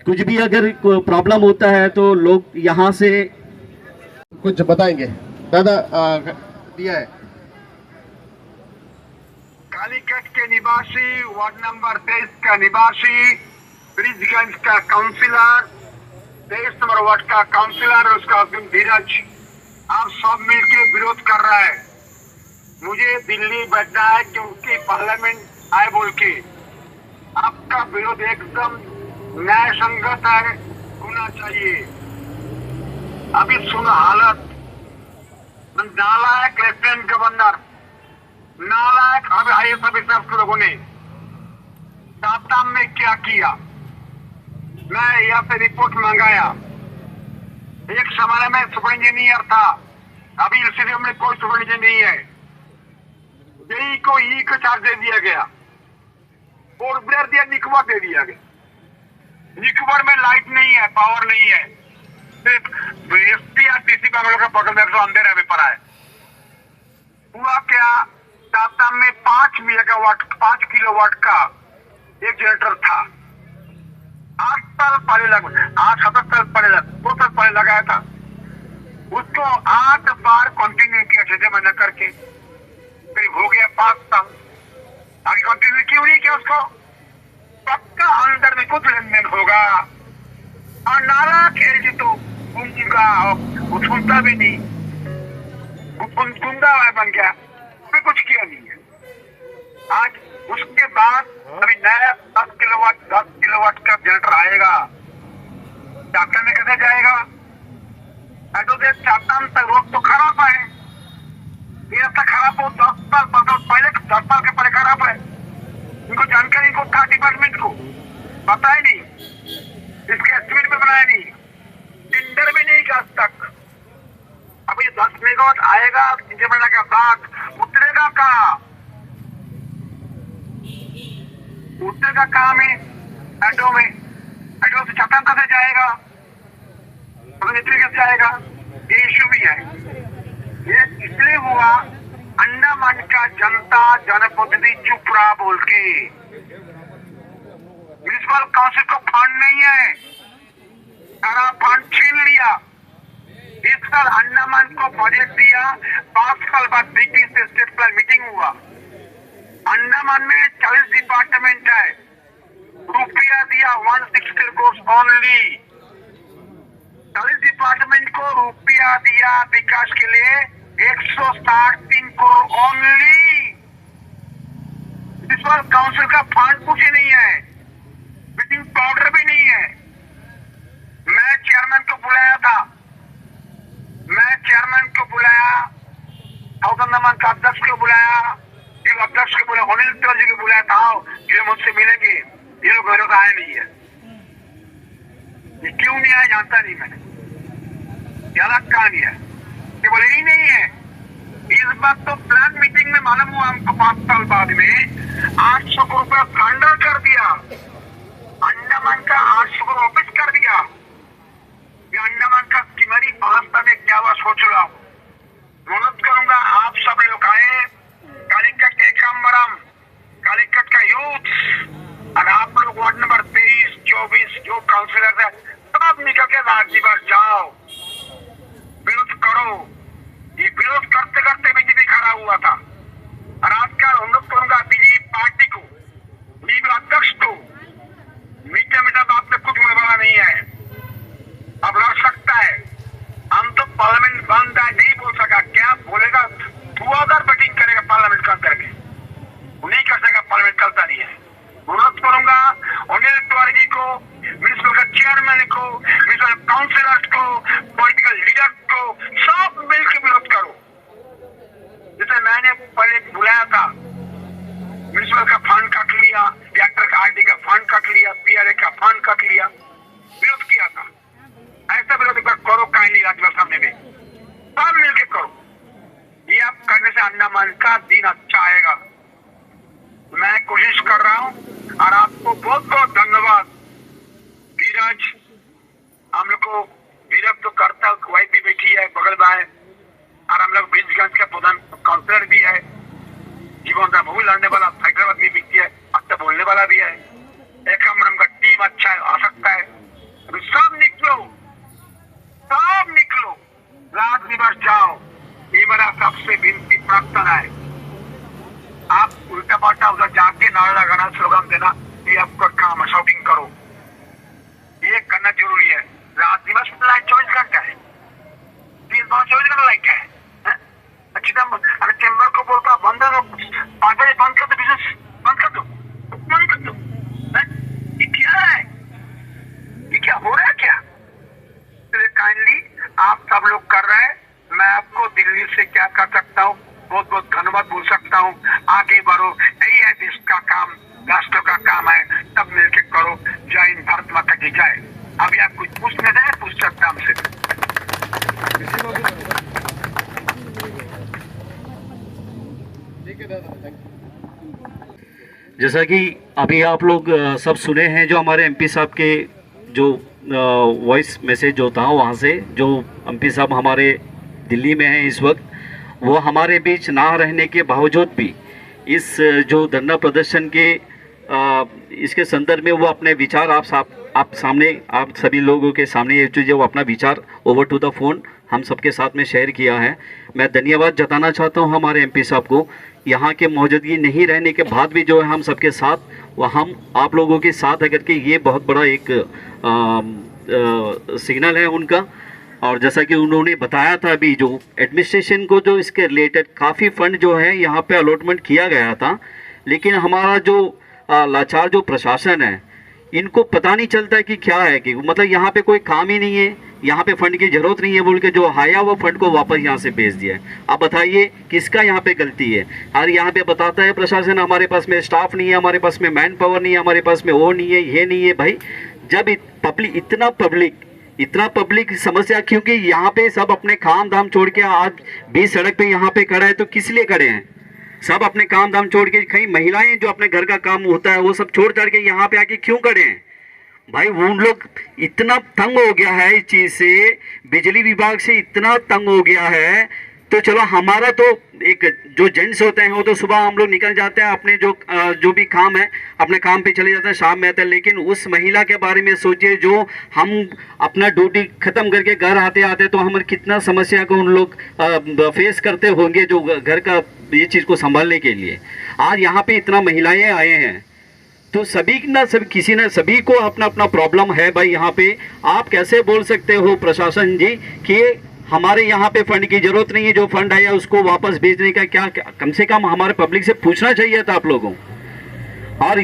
कुछ भी अगर प्रॉब्लम होता है तो लोग यहाँ से कुछ बताएंगे। दादा दिया है। कालीकट के निवासी, वार्ड नंबर 23 का निवासी, ब्रिजगंज का काउंसिलर, 23 नंबर वार्ड का काउंसिलर, उसका धीरज, आप सब मिलकर विरोध कर रहा है। मुझे दिल्ली बैठना है क्योंकि पार्लियामेंट आए बोल के। आपका विरोध एकदम न्याय संगत है, होना चाहिए। अभी सुनो हालत, नालायक लेफ्टिनेंट गवर्नर, नालायक अब IAS ऑफिसर के लोगों ने साप्ताह में क्या किया। मैं यहाँ से रिपोर्ट मंगाया। एक समय में सुपर इंजीनियर था, अभी स्टेडियम में कोई सुपर इंजीनियर नहीं है। जेई को ई का चार्ज दे दिया गया और ब्लेयर दिया, निकवा दे दिया गया। निकवा वार्ड में लाइट नहीं है, पावर नहीं है, सिर्फ एसपी या डीसी का हम लोग का बगल में जो अंधेरा में पड़ा है। हुआ क्या, टाटा में 5 मेगावाट 5 किलोवाट का एक जनरेटर था। 8 साल पहले 7 साल पहले 2 साल पहले लगाया था। उसको 8 बार कंटिन्यू किया 6 महीने करके, फिर हो गया 5 साल। आगे कंटिन्यू क्यों नहीं किया उसको? पक्का अंदर में कुछ लेन देन होगा। और नारा खेल जी तो गूंगा, वो सुनता भी नहीं, गूंगा बन गया, उसने कुछ किया नहीं है। आज उसके बाद अभी नया 10 किलोवाट का जनरेटर आएगा। टाटा में कैसे जाएगा? टाटा में रोड तो खराब है, ये रास्ता खराब हो 10 साल पहले 10 साल के पहले खराब है। इनको जानकारी को था, डिपार्टमेंट को पता ही नहीं, इसके एस्टिमेट में बनाया नहीं, टेंडर भी नहीं किया आज तक। अब ये 10 मेगावाट आएगा 3 महीने के बाद, उतरेगा कहाँ? उतरेगा कहाँ में? एडो में। एडो से छतम कैसे जाएगा? कैसे जाएगा? ये इश्यू भी है। ये इसलिए हुआ, अंडमान का जनता जनप्रतिनिधि चुप रहा बोल के। म्यूनिसिपल काउंसिल को फंड नहीं है, सारा फंड छीन लिया। इस साल अंडमान को बजट दिया, 5 साल बाद बीटी से स्टेट प्लान मीटिंग हुआ। अंडमान में 40 डिपार्टमेंट है, रुपया दिया 160 करोड़ ओनली। 40 डिपार्टमेंट को रुपया दिया विकास के लिए 163 करोड़ ओनली। म्यूनिसिपल काउंसिल का फंड कुछ ही नहीं है, मीटिंग पाउडर भी नहीं है। मैं चेयरमैन को बुलाया था, अंडमान का अध्यक्ष को बुलाया, अध्यक्ष को बुलाया, अनिल तिवारी जी को बुलाया था, ये मुझसे मिलेंगे। ये लोग मेरे को आए नहीं है। ये क्यों नहीं आया जानता नहीं मैंने, ये अलग कहानी है। ये बोले ही नहीं है। इस बात तो प्लान मीटिंग में मालूम हुआ हमको 5 साल बाद में 800 करोड़ रुपया फंडर कर दिया, अंडमान का 800 करोड़ वापिस कर दिया। ये अंडमान का किमरी अवस्था में क्या हुआ सोच रहा हूँ। अनुरोध करूंगा आप सब लोग आए, कालीकट एकाम्बरम, कालीकट का यूथ, और आप लोग वार्ड नंबर 23, 24 जो काउंसिलर है सब निकल के राज्यभर जाओ, विरोध करो। ये विरोध करते करते बीजेपी खड़ा हुआ था। और आज का अनुरोध करूंगा बीजेपी पार्टी को, बीजेपी अध्यक्ष को, मीठा मीठा बात में कुछ होने वाला नहीं है। अब लड़ सकता है, हम तो पार्लियामेंट बंद है नहीं बोल सका, क्या बोलेगा? 2000 मीटिंग करेगा पार्लियामेंट का करके, नहीं कर सका, पार्लियामेंट चलता नहीं है। अनुरोध करूंगा अनिल तिवारी जी को, म्यूनिसिपल का चेयरमैन को, म्यूनिसिपल काउंसिलर्स को, पॉलिटिकल लीडर को, सब मिलकर विरोध करो। जैसे मैंने पहले बुलाया था, म्यूनिसिपल का फंड काट लिया, रिएक्टर का आरडी का फंड काट लिया, पीआरए का फंड काट लिया, विरोध किया था। ऐसा विरोध करो काइंडली राज्यसभा सामने में, सब मिलकर करो। ये आप करने से अंडमान का दिन अच्छा आएगा। मैं कोशिश कर रहा हूँ और आपको बहुत बहुत धन्यवाद। धीरज, हम लोग को धीरज तो करता, वाइफ भी बैठी है बगल में है, और हम लोग बीजगंज का प्रधान काउंसिलर भी है, जीवन राम भी लड़ने वाला, हैदराबाद भी बिकती है, अच्छा बोलने वाला भी है। एक हम का टीम अच्छा है, आ सकता है। सब निकलो, रात दिवस जाओ। ये मेरा सबसे विनती प्रार्थना है। आप उल्टा पाल्टा उधर जाके नारा लगाना, स्लोगन देना, ये आपका काम है। शॉपिंग करो, ये करना जरूरी है। रात दिवस लाइट 24 घंटा है, 24 घंटा लाइट है। अच्छी तरह अगर चैम्बर को बोलता बंद करो, 5 बजे बंद कर दो, बिजनेस बंद कर दो। ये क्या है? ये क्या हो रहा है? क्या काइंडली आप सब लोग कर रहे हैं। मैं आपको दिल्ली से क्या कर सकता हूँ, बहुत बहुत धन्यवाद बोल सकता हूँ। आगे बढ़ो, यही है देश का काम, राष्ट्र का काम है, सब मिलकर करो। जय हिंद, भारत माता की जय। अभी आप कुछ पूछने जाए, पूछ सकता हमसे। जैसा कि अभी आप लोग सब सुने हैं जो हमारे एमपी साहब के जो वॉइस मैसेज जो था वहाँ से, जो एमपी साहब हमारे दिल्ली में हैं इस वक्त, वो हमारे बीच ना रहने के बावजूद भी इस जो धरना प्रदर्शन के इसके संदर्भ में वो अपने विचार आप सभी लोगों के सामने ये जो अपना विचार ओवर टू द फोन हम सबके साथ में शेयर किया है। मैं धन्यवाद जताना चाहता हूँ हमारे एमपी साहब को, यहाँ के मौजूदगी नहीं रहने के बाद भी जो है हम सबके साथ वो हम आप लोगों के साथ है करके ये बहुत बड़ा एक सिग्नल है उनका। और जैसा कि उन्होंने बताया था अभी जो एडमिनिस्ट्रेशन को जो इसके रिलेटेड काफ़ी फंड जो है यहाँ पे अलॉटमेंट किया गया था, लेकिन हमारा जो लाचार जो प्रशासन है इनको पता नहीं चलता है कि क्या है, कि मतलब यहाँ पे कोई काम ही नहीं है, यहाँ पे फंड की ज़रूरत नहीं है बोल के जो आया वो फंड को वापस यहाँ से भेज दिया है। आप बताइए किसका यहाँ पे गलती है? और यहाँ पे बताता है प्रशासन हमारे पास में स्टाफ नहीं है, हमारे पास में मैन पावर नहीं है, हमारे पास में वो नहीं है, ये नहीं है। भाई जब इतना पब्लिक समस्या, क्योंकि यहाँ पे सब अपने काम धाम छोड़ के आज बीच सड़क पे यहाँ पे खड़ा है तो किस लिए खड़े हैं? सब अपने काम धाम छोड़ के, कहीं महिलाएं जो अपने घर का काम होता है वो सब छोड़ छाड़ के यहाँ पे आके क्यों खड़े हैं? भाई वो लोग इतना तंग हो गया है इस चीज़ से, बिजली विभाग से इतना तंग हो गया है। तो चलो हमारा तो एक जो जेंट्स होते हैं वो तो सुबह हम लोग निकल जाते हैं अपने जो भी काम है अपने काम पे चले जाते हैं, शाम में आते हैं, लेकिन उस महिला के बारे में सोचिए जो हम अपना ड्यूटी ख़त्म करके घर आते आते तो हम कितना समस्या को उन लोग फेस करते होंगे जो घर का ये चीज़ को संभालने के लिए। आज यहाँ पे इतना महिलाएं आए हैं तो सभी को अपना अपना प्रॉब्लम है। भाई यहाँ पे आप कैसे बोल सकते हो प्रशासन जी कि हमारे यहाँ पे फंड की जरूरत नहीं है, जो फंड आया उसको वापस भेजने का क्या कम से कम हमारे पब्लिक से पूछना चाहिए था आप लोगों। और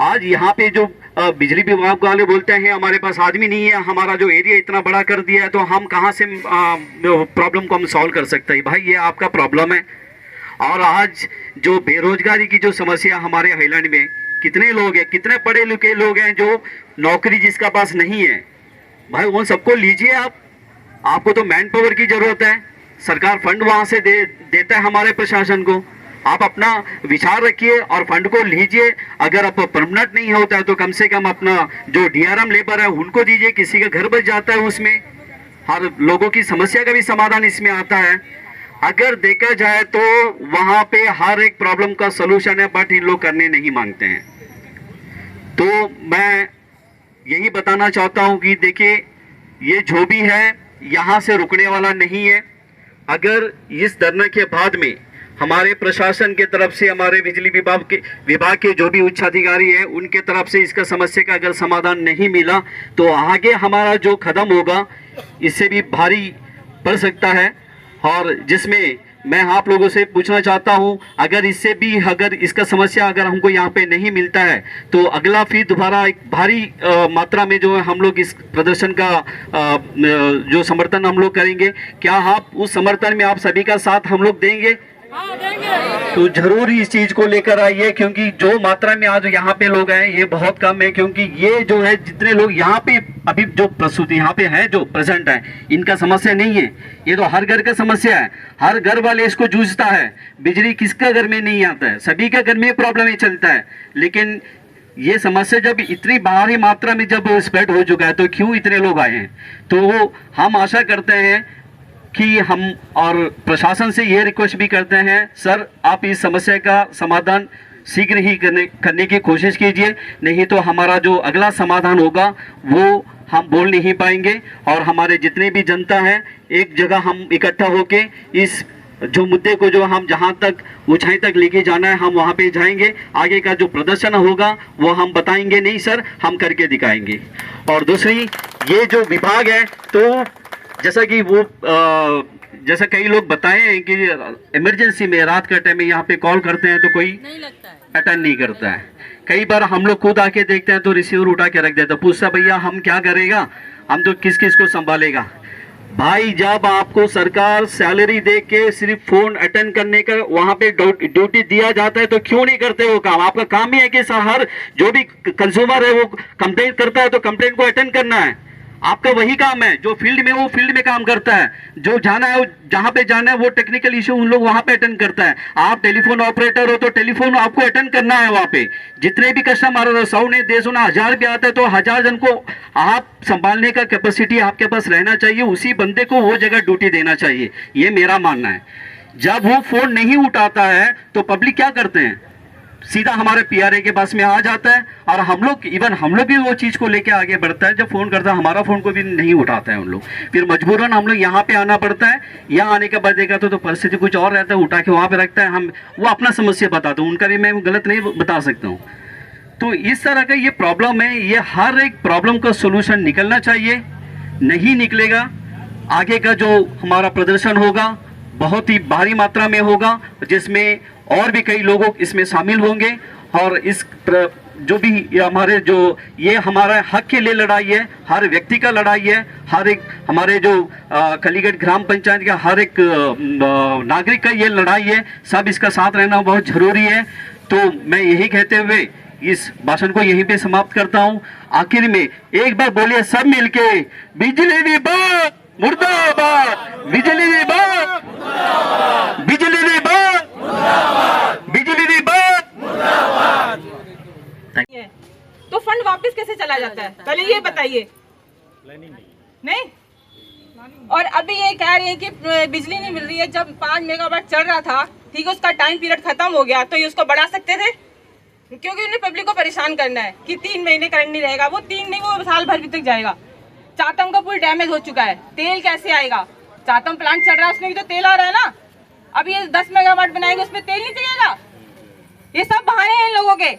आज यहाँ पे जो बिजली विभाग वाले बोलते हैं हमारे पास आदमी नहीं है, हमारा जो एरिया इतना बड़ा कर दिया है तो हम कहाँ से प्रॉब्लम को हम सॉल्व कर सकते हैं? भाई ये आपका प्रॉब्लम है। और आज जो बेरोजगारी की जो समस्या हमारे हाईलैंड में कितने लोग हैं, कितने पढ़े लिखे लोग हैं जो नौकरी जिसका पास नहीं है, भाई वो सबको लीजिए आप। आपको तो मैन पावर की जरूरत है, सरकार फंड वहाँ से देता है हमारे प्रशासन को। आप अपना विचार रखिए और फंड को लीजिए। अगर आप परमानेंट नहीं होता है तो कम से कम अपना जो डीआरएम लेबर है उनको दीजिए, किसी का घर बच जाता है उसमें, हर लोगों की समस्या का भी समाधान इसमें आता है। अगर देखा जाए तो वहाँ पे हर एक प्रॉब्लम का सलूशन है, बट इन लोग करने नहीं मांगते हैं। तो मैं यही बताना चाहता हूँ कि देखिए ये जो भी है यहाँ से रुकने वाला नहीं है। अगर इस धरना के बाद में हमारे प्रशासन के तरफ से, हमारे बिजली विभाग के जो भी उच्च अधिकारी है उनके तरफ से इसका समस्या का अगर समाधान नहीं मिला तो आगे हमारा जो कदम होगा इससे भी भारी पड़ सकता है। और जिसमें मैं आप लोगों से पूछना चाहता हूं, अगर इससे भी अगर इसका समस्या अगर हमको यहाँ पे नहीं मिलता है तो अगला फिर दोबारा एक भारी मात्रा में जो है हम लोग इस प्रदर्शन का जो समर्थन हम लोग करेंगे। क्या आप उस समर्थन में आप सभी का साथ हम लोग देंगे? तो जरूर इस चीज को लेकर आइए, क्योंकि जो मात्रा में आज यहाँ पे लोग हैं ये बहुत कम है। क्योंकि ये जो है जितने लोग यहाँ पे अभी जो प्रस्तुत यहाँ पे है जो प्रेजेंट है इनका समस्या नहीं है, ये तो हर घर का समस्या है। हर घर वाले इसको जूझता है। बिजली किसका घर में नहीं आता है? सभी का घर में प्रॉब्लम ही चलता है। लेकिन ये समस्या जब इतनी भारी मात्रा में जब स्प्रेड हो चुका है तो क्यों इतने लोग आए हैं? तो हम आशा करते हैं कि हम और प्रशासन से ये रिक्वेस्ट भी करते हैं, सर आप इस समस्या का समाधान शीघ्र ही करने की कोशिश कीजिए, नहीं तो हमारा जो अगला समाधान होगा वो हम बोल नहीं पाएंगे। और हमारे जितने भी जनता है एक जगह हम इकट्ठा होके इस जो मुद्दे को जो हम जहां तक ऊंचाई तक लेके जाना है हम वहां पे जाएंगे। आगे का जो प्रदर्शन होगा वो हम बताएंगे नहीं सर, हम करके दिखाएंगे। और दूसरी ये जो विभाग है तो जैसा कि वो जैसा कई लोग बताए हैं कि इमरजेंसी में रात के टाइम में यहाँ पे कॉल करते हैं तो कोई अटेंड नहीं करता है। कई बार हम लोग खुद आके देखते हैं तो रिसीवर उठा के रख देते हैं, पूछता भैया हम क्या करेगा, हम तो किस किस को संभालेगा। भाई जब आपको सरकार सैलरी दे के सिर्फ फोन अटेंड करने का वहां पे ड्यूटी दिया जाता है तो क्यों नहीं करते वो काम? आपका काम ही है कि सर हर जो भी कंज्यूमर है वो कंप्लेंट करता है तो कंप्लेंट को अटेंड करना है। आपका वही काम है, जो फील्ड में वो फील्ड में काम करता है, जो जाना है जहां पे जाना है वो टेक्निकल इशू उन लोग वहां पे अटेंड करता है। आप टेलीफोन ऑपरेटर हो तो टेलीफोन आपको अटेंड करना है वहां पे। जितने भी कस्टमर 100 ने 150 ने 1000 भी आता है तो 1000 जन को आप संभालने का कैपेसिटी आपके पास रहना चाहिए, उसी बंदे को वो जगह ड्यूटी देना चाहिए, ये मेरा मानना है। जब वो फोन नहीं उठाता है तो पब्लिक क्या करते हैं, सीधा हमारे पीआरए के पास में आ जाता है, और हम लोग भी वो चीज़ को लेके आगे बढ़ता है। जब फ़ोन करता है हमारा फ़ोन को भी नहीं उठाता है उन लोग, फिर मजबूरन हम लोग यहाँ पे आना पड़ता है। यहाँ आने के बाद देखा तो परिस्थिति कुछ और रहता है, उठा के वहाँ पे रखता है। हम वो अपना समस्या बताते हैं, उनका भी मैं गलत नहीं बता सकता हूँ। तो इस तरह का ये प्रॉब्लम है, ये हर एक प्रॉब्लम का सोल्यूशन निकलना चाहिए। नहीं निकलेगा, आगे का जो हमारा प्रदर्शन होगा बहुत ही भारी मात्रा में होगा, जिसमें और भी कई लोग इसमें शामिल होंगे। और इस जो भी हमारे जो ये हमारा हक के लिए लड़ाई है, हर व्यक्ति का लड़ाई है, हर एक हमारे जो कलीगढ़ ग्राम पंचायत का हर एक नागरिक का ये लड़ाई है। सब इसका साथ रहना बहुत जरूरी है। तो मैं यही कहते हुए इस भाषण को यहीं पे समाप्त करता हूँ। आखिर में एक बार बोलिए सब मिलके, बिजली विभाग मुर्दाबाद, बिजली विभाग, बिजली विभाग, बिजली विभाग। तो फंड वापस कैसे चला जाता है, पहले ये बताइए। नहीं, और अभी ये कह रही है कि बिजली नहीं मिल रही है। जब 5 मेगावाट चल रहा था, ठीक है, उसका टाइम पीरियड खत्म हो गया, तो ये उसको बढ़ा सकते थे, क्योंकि उन्हें पब्लिक को परेशान करना है कि 3 महीने करंट नहीं रहेगा। वो 3 नहीं, वो साल भर भी तक जाएगा। चातम का पुल डैमेज हो चुका है, तेल कैसे आएगा? चातम प्लांट चल रहा है, उसमें भी तो तेल आ रहा है ना। अब ये 10 मेगावाट बनाएंगे, उसमें तेल नहीं चाहिएगा? ये सब बहाने हैं इन लोगों के।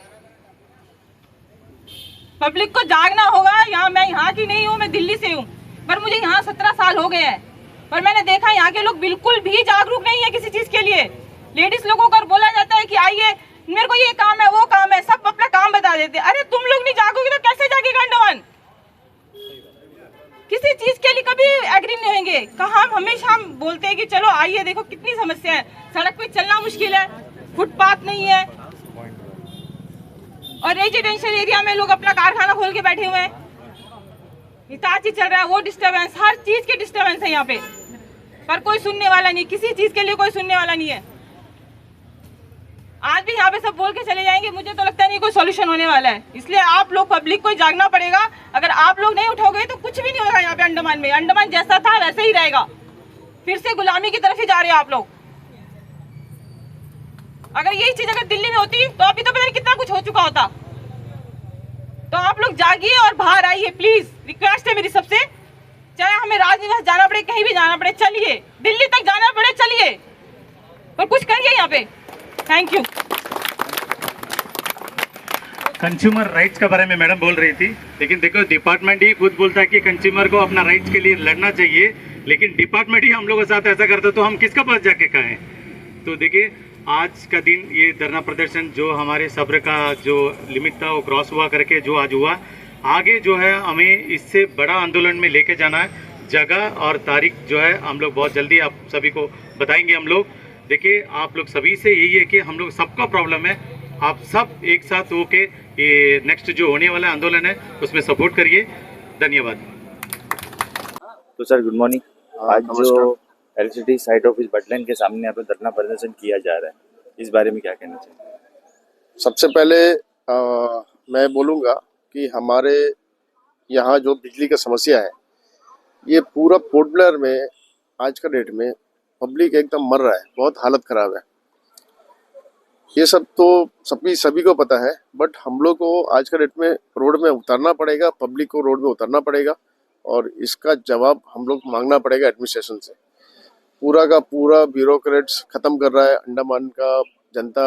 पब्लिक को जागना होगा। मैं यहाँ की नहीं हूँ, मैं दिल्ली से हूँ, पर मुझे यहाँ 17 साल हो गए हैं, पर मैंने देखा यहाँ के लोग बिल्कुल भी जागरूक नहीं है किसी चीज के लिए। लेडीज लोगों को बोला जाता है कि आइए, मेरे को ये काम है, वो काम है, सब अपना काम बता देते हैं। अरे तुम लोग नहीं जागोगे तो कैसे जागेगा अंडमान? किसी चीज के लिए कभी एग्री नहीं होंगे। कहाँ हमेशा हम बोलते हैं कि चलो आइए, देखो कितनी समस्या है, सड़क पे चलना मुश्किल है, फुटपाथ नहीं है, और रेजिडेंशियल एरिया में लोग अपना कारखाना खोल के बैठे हुए हैं। हिताची चल रहा है, वो डिस्टर्बेंस, हर चीज के डिस्टर्बेंस है यहाँ पे, पर कोई सुनने वाला नहीं, किसी चीज के लिए कोई सुनने वाला नहीं है। आज भी यहाँ पे सब बोल के चले जाएंगे, मुझे तो लगता नहीं कोई सॉल्यूशन होने वाला है। इसलिए आप लोग पब्लिक को जागना पड़ेगा। अगर आप लोग नहीं उठोगे तो कुछ भी नहीं होगा यहाँ पे अंडमान में। अंडमान जैसा था वैसे ही रहेगा, फिर से गुलामी की तरफ ही जा रहे हो आप लोग। अगर यही चीज अगर दिल्ली में होती तो अभी तो पता नहीं कितना कुछ हो चुका होता। तो आप लोग जागिए और बाहर आइए प्लीज, रिक्वेस्ट है मेरी सबसे। चाहे हमें राजनिवास जाना पड़े, कहीं भी जाना पड़े, चलिए, दिल्ली तक जाना पड़े चलिए, पर कुछ करिए यहाँ पे। Thank you. कंज्यूमर राइट्स के बारे में मैडम बोल रही थी, लेकिन देखो डिपार्टमेंट ही खुद बोलता है कि कंज्यूमर को अपना राइट्स के लिए लड़ना चाहिए, लेकिन डिपार्टमेंट ही हम लोगों के साथ ऐसा करता तो हम किसका पास जाके कहें? तो देखिए आज का दिन ये धरना प्रदर्शन जो हमारे सब्र का जो लिमिट था वो क्रॉस हुआ करके जो आज हुआ, आगे जो है हमें इससे बड़ा आंदोलन में लेके जाना है। जगह और तारीख जो है हम लोग बहुत जल्दी आप सभी को बताएंगे। हम लोग देखिए आप लोग सभी से यही है कि हम लोग सबका प्रॉब्लम है, आप सब एक साथ होके ये नेक्स्ट जो होने वाला आंदोलन है उसमें सपोर्ट करिए। धन्यवाद। तो सर गुड मॉर्निंग। आज जो एलसीटी साइट ऑफिस बटलैंड के सामने यहाँ पे धरना प्रदर्शन किया जा रहा है, इस बारे में क्या कहना चाहिए? सबसे पहले मैं बोलूँगा कि हमारे यहाँ जो बिजली का समस्या है, ये पूरा पोर्ट ब्लेयर में आज का डेट में पब्लिक एकदम मर रहा है, बहुत हालत ख़राब है। ये सब तो सभी को पता है, बट हम लोग को आज का डेट में रोड में उतरना पड़ेगा, पब्लिक को रोड में उतरना पड़ेगा और इसका जवाब हम लोग मांगना पड़ेगा एडमिनिस्ट्रेशन से। पूरा का पूरा ब्यूरोक्रेट्स ख़त्म कर रहा है, अंडमान का जनता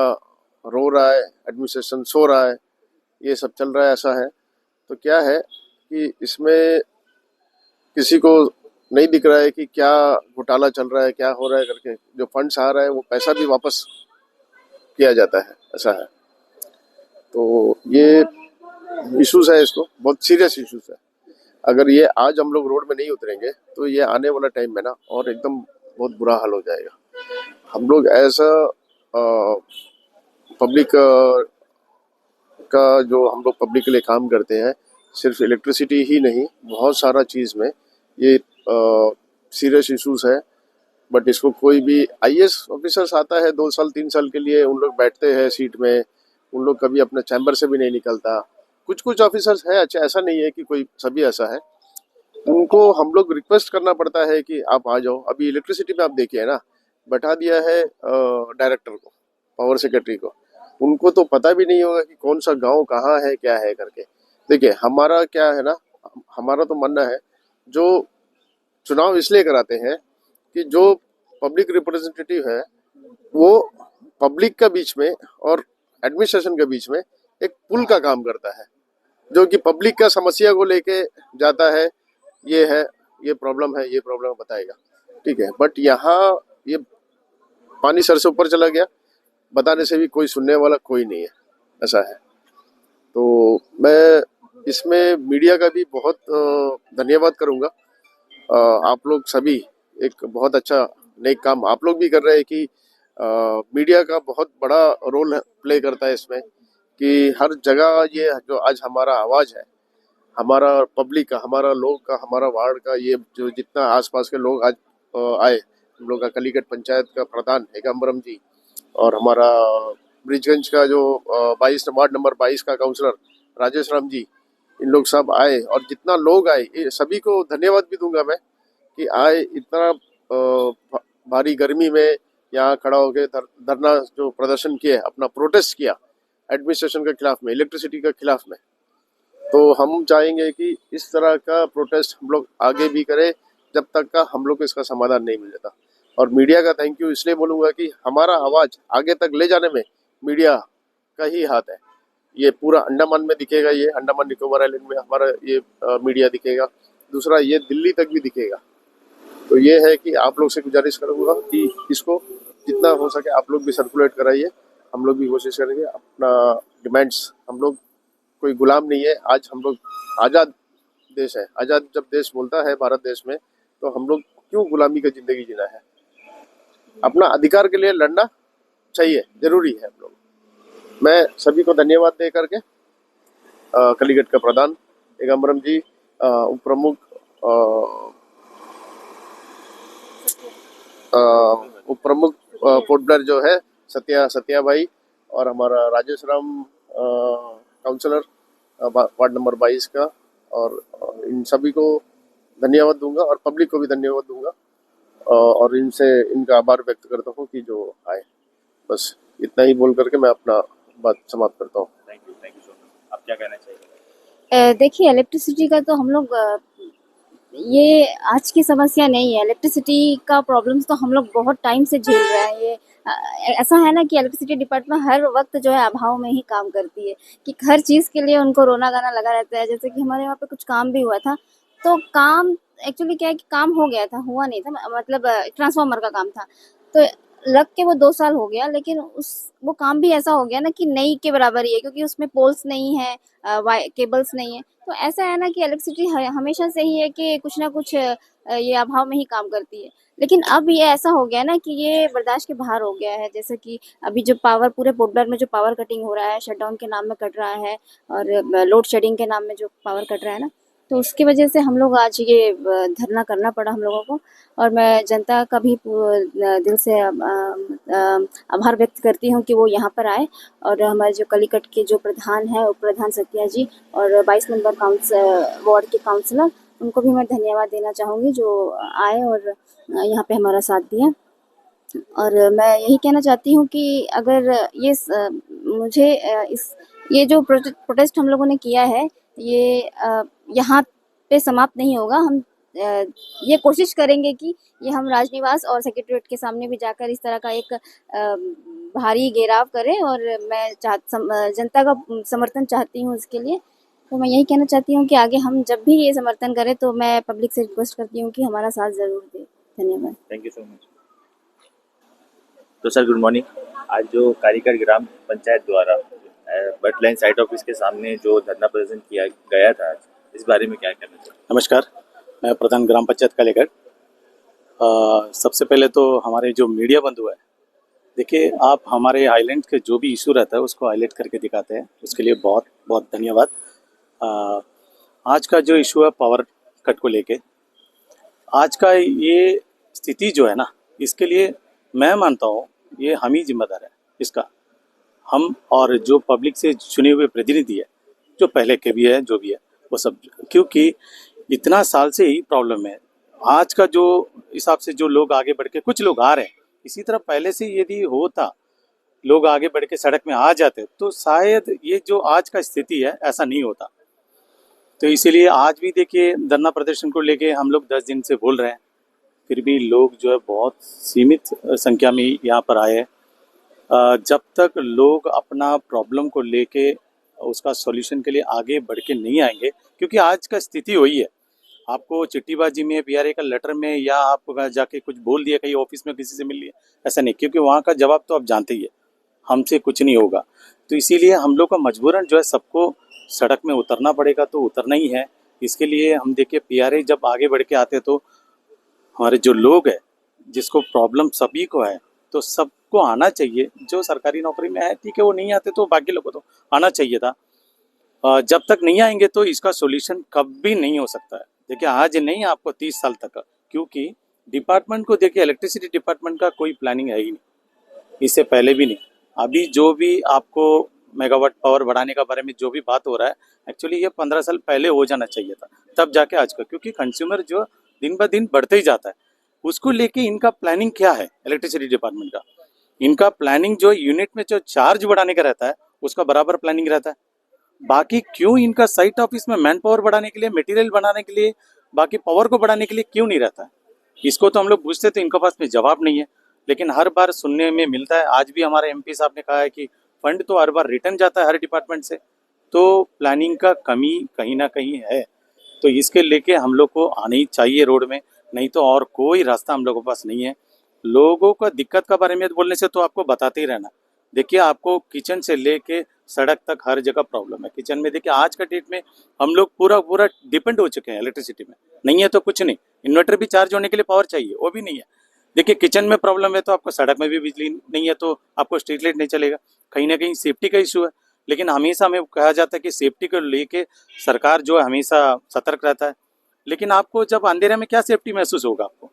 रो रहा है, एडमिनिस्ट्रेशन सो रहा है, ये सब चल रहा है। ऐसा है तो क्या है कि इसमें किसी को नहीं दिख रहा है कि क्या घोटाला चल रहा है, क्या हो रहा है करके। जो फंड्स आ रहा है वो पैसा भी वापस किया जाता है, ऐसा है। तो ये इश्यूज है, इसको बहुत सीरियस इश्यूज है। अगर ये आज हम लोग रोड में नहीं उतरेंगे तो ये आने वाला टाइम में ना और एकदम बहुत बुरा हाल हो जाएगा। हम लोग ऐसा पब्लिक का जो हम लोग पब्लिक के लिए काम करते हैं, सिर्फ इलेक्ट्रिसिटी ही नहीं, बहुत सारा चीज़ में ये सीरियस इश्यूज है। बट इसको कोई भी IAS ऑफिसर्स आता है 2 साल 3 साल के लिए, उन लोग बैठते हैं सीट में, उन लोग कभी अपने चैम्बर से भी नहीं निकलता। कुछ ऑफिसर्स हैं अच्छा, ऐसा नहीं है कि कोई सभी ऐसा है। उनको हम लोग रिक्वेस्ट करना पड़ता है कि आप आ जाओ। अभी इलेक्ट्रिसिटी में आप देखिए ना, बैठा दिया है डायरेक्टर को, पावर सेक्रेटरी को, उनको तो पता भी नहीं होगा कि कौन सा गांव कहाँ है क्या है करके। देखिए हमारा क्या है ना, हमारा तो मानना है जो चुनाव इसलिए कराते हैं कि जो पब्लिक रिप्रेजेंटेटिव है वो पब्लिक का बीच में और एडमिनिस्ट्रेशन के बीच में एक पुल का काम करता है, जो कि पब्लिक का समस्या को लेके जाता है, ये है, ये प्रॉब्लम है, ये प्रॉब्लम बताएगा, ठीक है। बट यहाँ ये पानी सर से ऊपर चला गया, बताने से भी कोई सुनने वाला कोई नहीं है, ऐसा है। तो मैं इसमें मीडिया का भी बहुत धन्यवाद करूँगा। आप लोग सभी एक बहुत अच्छा नेक काम आप लोग भी कर रहे हैं कि मीडिया का बहुत बड़ा रोल प्ले करता है इसमें, कि हर जगह ये जो आज हमारा आवाज़ है, हमारा पब्लिक का, हमारा लोग का, हमारा वार्ड का, ये जो जितना आसपास के लोग आज आए, हम लोग का कलीगढ़ पंचायत का प्रधान एकाम्बरम जी और हमारा ब्रिजगंज का जो 22 वार्ड नंबर 22 का काउंसलर राजेश राम जी, इन लोग सब आए और जितना लोग आए ये सभी को धन्यवाद भी दूंगा मैं कि आए, इतना भारी गर्मी में यहाँ खड़ा होकर धरना जो प्रदर्शन किया, अपना प्रोटेस्ट किया एडमिनिस्ट्रेशन के खिलाफ में, इलेक्ट्रिसिटी के खिलाफ में। तो हम चाहेंगे कि इस तरह का प्रोटेस्ट हम लोग आगे भी करें जब तक का हम लोग को इसका समाधान नहीं मिल जाता। और मीडिया का थैंक यू इसलिए बोलूँगा कि हमारा आवाज़ आगे तक ले जाने में मीडिया का ही हाथ है। ये पूरा अंडमान में दिखेगा, ये अंडमान निकोबार आइलैंड में हमारा ये मीडिया दिखेगा, दूसरा ये दिल्ली तक भी दिखेगा। तो ये है कि आप लोग से गुजारिश करूँगा कि इसको जितना हो सके आप लोग भी सर्कुलेट कराइए, हम लोग भी कोशिश करेंगे अपना डिमांड्स, हम लोग कोई गुलाम नहीं है। आज हम लोग आज़ाद देश है, आज़ाद जब देश बोलता है भारत देश में, तो हम लोग क्यों गुलामी की ज़िंदगी जीना है। अपना अधिकार के लिए लड़ना चाहिए, ज़रूरी है हम लोग। मैं सभी को धन्यवाद दे करके कलीगढ़ का प्रधान एकाम्बरम जी, उप प्रमुख पोर्ट ब्लेयर जो है सत्या भाई, और हमारा Rajesh Ram counsellor ward number 22 का, और इन सभी को धन्यवाद दूंगा और पब्लिक को भी धन्यवाद दूंगा और इनका आभार व्यक्त करता हूँ कि जो आए। बस इतना ही बोल करके मैं अपना बात समाप्त करता हूँ। Thank you so much. आप क्या कहना चाहिए? देखिए, इलेक्ट्रिसिटी का तो हम लोग ये आज की समस्या नहीं है। इलेक्ट्रिसिटी का प्रॉब्लम्स तो हम लोग बहुत टाइम से झेल रहे हैं। ये ऐसा है ना कि इलेक्ट्रिसिटी डिपार्टमेंट हर वक्त जो है अभाव में ही काम करती है, कि हर चीज़ के लिए उनको रोना गाना लगा रहता है। जैसे कि हमारे यहाँ पे कुछ काम भी हुआ था, तो काम एक्चुअली क्या है कि काम हो गया था, हुआ नहीं था, मतलब ट्रांसफार्मर का काम था, तो लग के वो 2 साल हो गया, लेकिन वो काम भी ऐसा हो गया ना कि नई के बराबर ही है, क्योंकि उसमें पोल्स नहीं है, केबल्स नहीं है। तो ऐसा है ना कि इलेक्ट्रिसिटी हमेशा से ही है कि कुछ ना कुछ ये अभाव में ही काम करती है। लेकिन अब ये ऐसा हो गया ना कि ये बर्दाश्त के बाहर हो गया है। जैसे कि अभी जो पावर पूरे पोर्टब्लेयर में जो पावर कटिंग हो रहा है, शटडाउन के नाम में कट रहा है, और लोड शेडिंग के नाम में जो पावर कट रहा है ना, तो उसकी वजह से हम लोग आज ये धरना करना पड़ा हम लोगों को। और मैं जनता का भी दिल से आभार व्यक्त करती हूँ कि वो यहाँ पर आए, और हमारे जो कलीकट के जो प्रधान हैं, उप प्रधान सत्या जी, और 22 नंबर वार्ड के काउंसलर, उनको भी मैं धन्यवाद देना चाहूँगी जो आए और यहाँ पे हमारा साथ दिया। और मैं यही कहना चाहती हूँ कि अगर ये मुझे ये जो प्रोटेस्ट हम लोगों ने किया है, ये यहाँ पे समाप्त नहीं होगा। हम ये कोशिश करेंगे कि ये हम राजनिवास और सेक्रेटरीट के सामने भी जाकर इस तरह का एक भारी घेराव करें, और मैं जनता का समर्थन चाहती हूँ इसके लिए। तो मैं यही कहना चाहती हूँ कि आगे हम जब भी ये समर्थन करें, तो मैं पब्लिक से रिक्वेस्ट करती हूँ कि हमारा साथ ज़रूर दें। धन्यवाद। Thank you so much. तो सर गुड मॉर्निंग। आज जो कालीकट ग्राम पंचायत द्वारा बटलाइन साइट ऑफिस के सामने जो धरना प्रदर्शन किया गया था, इस बारे में क्या कहना चाहिए? नमस्कार, मैं प्रधान ग्राम पंचायत कालीकट। सबसे पहले तो हमारे जो मीडिया बंधु है, देखिए आप हमारे आइलैंड के जो भी इशू रहता है उसको हाईलाइट करके दिखाते हैं, उसके लिए बहुत बहुत धन्यवाद। आज का जो इशू है पावर कट को लेके, आज का ये स्थिति जो है ना, इसके लिए मैं मानता हूँ ये हम ही जिम्मेदार है इसका, हम और जो पब्लिक से चुने हुए प्रतिनिधि है, जो पहले के भी है जो भी है वो सब, क्योंकि इतना साल से ही प्रॉब्लम है। आज का जो हिसाब से जो लोग आगे बढ़ के, कुछ लोग आ रहे हैं, इसी तरह पहले से यदि होता, लोग आगे बढ़ के सड़क में आ जाते तो शायद ये जो आज का स्थिति है ऐसा नहीं होता। तो इसीलिए आज भी देखिए धरना प्रदर्शन को लेके हम लोग 10 दिन से बोल रहे हैं, फिर भी लोग जो है बहुत सीमित संख्या में यहाँ पर आए हैं। जब तक लोग अपना प्रॉब्लम को लेके उसका सॉल्यूशन के लिए आगे बढ़ के नहीं आएंगे, क्योंकि आज का स्थिति वही है, आपको चिट्ठीबाजी में, पीआरए का लेटर में, या आप जाके कुछ बोल दिया कहीं ऑफिस में किसी से मिल लिया, ऐसा नहीं, क्योंकि वहाँ का जवाब तो आप जानते ही है, हमसे कुछ नहीं होगा। तो इसीलिए हम लोग का मजबूरन जो है सबको सड़क में उतरना पड़ेगा, तो उतरना ही है। इसके लिए हम देखिए पीआरए जब आगे बढ़ के आते तो हमारे जो लोग हैं जिसको प्रॉब्लम सभी को है, तो सबको आना चाहिए। जो सरकारी नौकरी में है ठीक है, वो नहीं आते तो बाकी लोगों को तो आना चाहिए था। जब तक नहीं आएंगे तो इसका सॉल्यूशन कभी नहीं हो सकता है। देखिए आज नहीं, आपको 30 साल तक, क्योंकि डिपार्टमेंट को देखिए, इलेक्ट्रिसिटी डिपार्टमेंट का कोई प्लानिंग है ही नहीं, इससे पहले भी नहीं। अभी जो भी आपको मेगावाट पावर बढ़ाने का बारे में जो भी बात हो रहा है, एक्चुअली ये 15 साल पहले हो जाना चाहिए था, तब जाके आज का, क्योंकि कंज्यूमर जो दिन ब दिन बढ़ते ही जाता है, उसको लेके इनका प्लानिंग क्या है इलेक्ट्रिसिटी डिपार्टमेंट का? इनका प्लानिंग जो यूनिट में जो चार्ज बढ़ाने का रहता है उसका बराबर प्लानिंग रहता है। बाकी क्यों इनका साइट ऑफिस में मैन पावर बढ़ाने के लिए, मटेरियल बढ़ाने के लिए, बाकी पावर को बढ़ाने के लिए क्यों नहीं रहता है? इसको तो हम लोग पूछते तो इनके पास में जवाब नहीं है, लेकिन हर बार सुनने में मिलता है। आज भी हमारे एमपी साहब ने कहा है कि फंड तो हर बार रिटर्न जाता है हर डिपार्टमेंट से, तो प्लानिंग का कमी कहीं ना कहीं है। तो इसके लेके हम लोग को आना ही चाहिए रोड में, नहीं तो और कोई रास्ता हम लोगों के पास नहीं है। लोगों का दिक्कत का बारे में बोलने से तो आपको बताते ही रहना। देखिए आपको किचन से लेके सड़क तक हर जगह प्रॉब्लम है। किचन में देखिए आज का डेट में हम लोग पूरा डिपेंड हो चुके हैं इलेक्ट्रिसिटी में, नहीं है तो कुछ नहीं। इन्वर्टर भी चार्ज होने के लिए पावर चाहिए, वो भी नहीं है। देखिए किचन में प्रॉब्लम है तो आपको सड़क में भी बिजली नहीं है तो आपको स्ट्रीट लाइट नहीं चलेगा। कहीं ना कहीं सेफ्टी का इशू है, लेकिन हमेशा हमें कहा जाता है कि सेफ्टी को लेके सरकार जो है हमेशा सतर्क रहता है, लेकिन आपको जब अंधेरे में क्या सेफ्टी महसूस होगा आपको?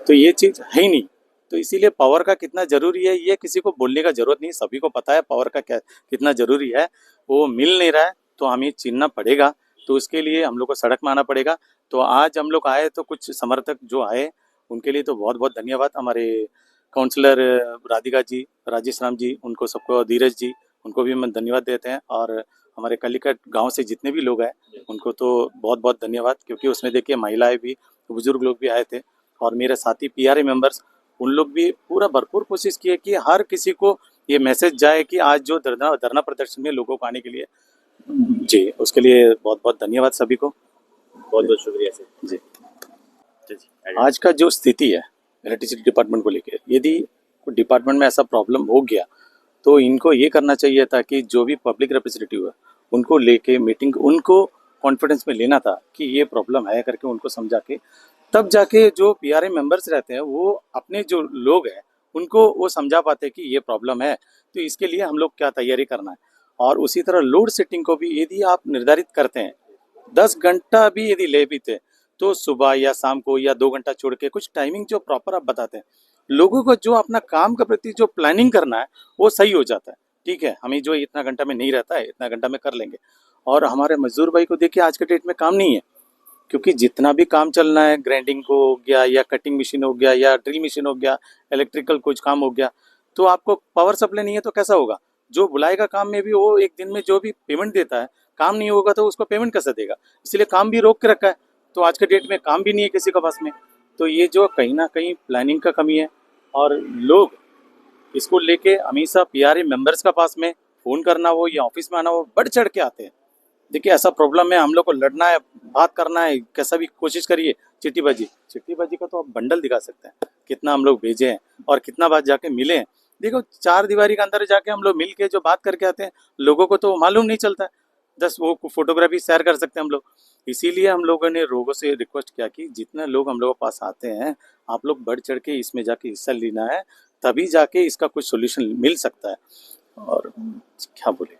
तो ये चीज़ है ही नहीं। तो इसीलिए पावर का कितना ज़रूरी है ये किसी को बोलने का ज़रूरत नहीं, सभी को पता है पावर का क्या कितना ज़रूरी है। वो मिल नहीं रहा है तो हमें चीनना पड़ेगा, तो उसके लिए हम लोग को सड़क में आना पड़ेगा। तो आज हम लोग आए तो कुछ समर्थक जो आए उनके लिए तो बहुत बहुत धन्यवाद। हमारे काउंसलर राधिका जी, राजेश राम जी, उनको सबको, धीरज जी, उनको भी हम धन्यवाद देते हैं। और हमारे कलिकट गांव से जितने भी लोग आए उनको तो बहुत बहुत धन्यवाद, क्योंकि उसमें देखिए महिलाएं भी, बुजुर्ग लोग भी आए थे, और मेरे साथी पीआरए मेंबर्स, उन लोग भी पूरा भरपूर कोशिश किए कि हर किसी को ये मैसेज जाए कि आज जो धरना प्रदर्शन में लोगों को आने के लिए जी, उसके लिए बहुत बहुत धन्यवाद सभी को, बहुत बहुत शुक्रिया सर जी। आज का जो स्थिति है इलेक्ट्रिसिटी डिपार्टमेंट को लेके, यदि डिपार्टमेंट में ऐसा प्रॉब्लम हो गया तो इनको ये करना चाहिए था कि जो भी पब्लिक रिप्रेजेंटेटिव है उनको लेके मीटिंग, उनको कॉन्फिडेंस में लेना था कि ये प्रॉब्लम है करके उनको समझा के, तब जाके जो पीआरए मेंबर्स रहते हैं वो अपने जो लोग हैं उनको वो समझा पाते हैं कि ये प्रॉब्लम है, तो इसके लिए हम लोग क्या तैयारी करना है। और उसी तरह लोड सेटिंग को भी यदि आप निर्धारित करते हैं, 10 घंटा भी यदि ले भी थे तो सुबह या शाम को या 2 घंटा छोड़ के कुछ टाइमिंग जो प्रॉपर आप बताते हैं, लोगों को जो अपना काम के प्रति जो प्लानिंग करना है वो सही हो जाता है। ठीक है, हमें जो इतना घंटा में नहीं रहता है, इतना घंटा में कर लेंगे। और हमारे मजदूर भाई को देखिए आज के डेट में काम नहीं है, क्योंकि जितना भी काम चलना है, ग्राइंडिंग को हो गया या कटिंग मशीन हो गया या ड्रिल मशीन हो गया, इलेक्ट्रिकल कुछ काम हो गया, तो आपको पावर सप्लाई नहीं है तो कैसा होगा? जो बुलाएगा काम में भी वो एक दिन में जो भी पेमेंट देता है, काम नहीं होगा तो उसको पेमेंट कैसे देगा? इसलिए काम भी रोक के रखा है। तो आज के डेट में काम भी नहीं है किसी के पास में। तो ये जो कहीं ना कहीं प्लानिंग का कमी है, और लोग इसको लेके हमेशा पीआरए मेंबर्स का पास में फ़ोन करना हो या ऑफिस में आना हो, बढ़ चढ़ के आते हैं। देखिए ऐसा प्रॉब्लम है, हम लोग को लड़ना है, बात करना है, कैसा भी कोशिश करिए। चिट्ठीबाजी का तो आप बंडल दिखा सकते हैं, कितना हम लोग भेजे हैं और कितना बात जाके मिले हैं। देखो 4 दीवारी के अंदर जाके हम लोग मिल के जो बात करके आते हैं, लोगों को तो मालूम नहीं चलता है। 10 वो फोटोग्राफी शेयर कर सकते हैं हम लोग। इसीलिए हम लोगों ने लोगों से रिक्वेस्ट किया कि जितने लोग हम लोगों के पास आते हैं, आप लोग बढ़ चढ़ के इसमें जाके हिस्सा लेना है, तभी जाके इसका कुछ सोल्यूशन मिल सकता है। और क्या बोले।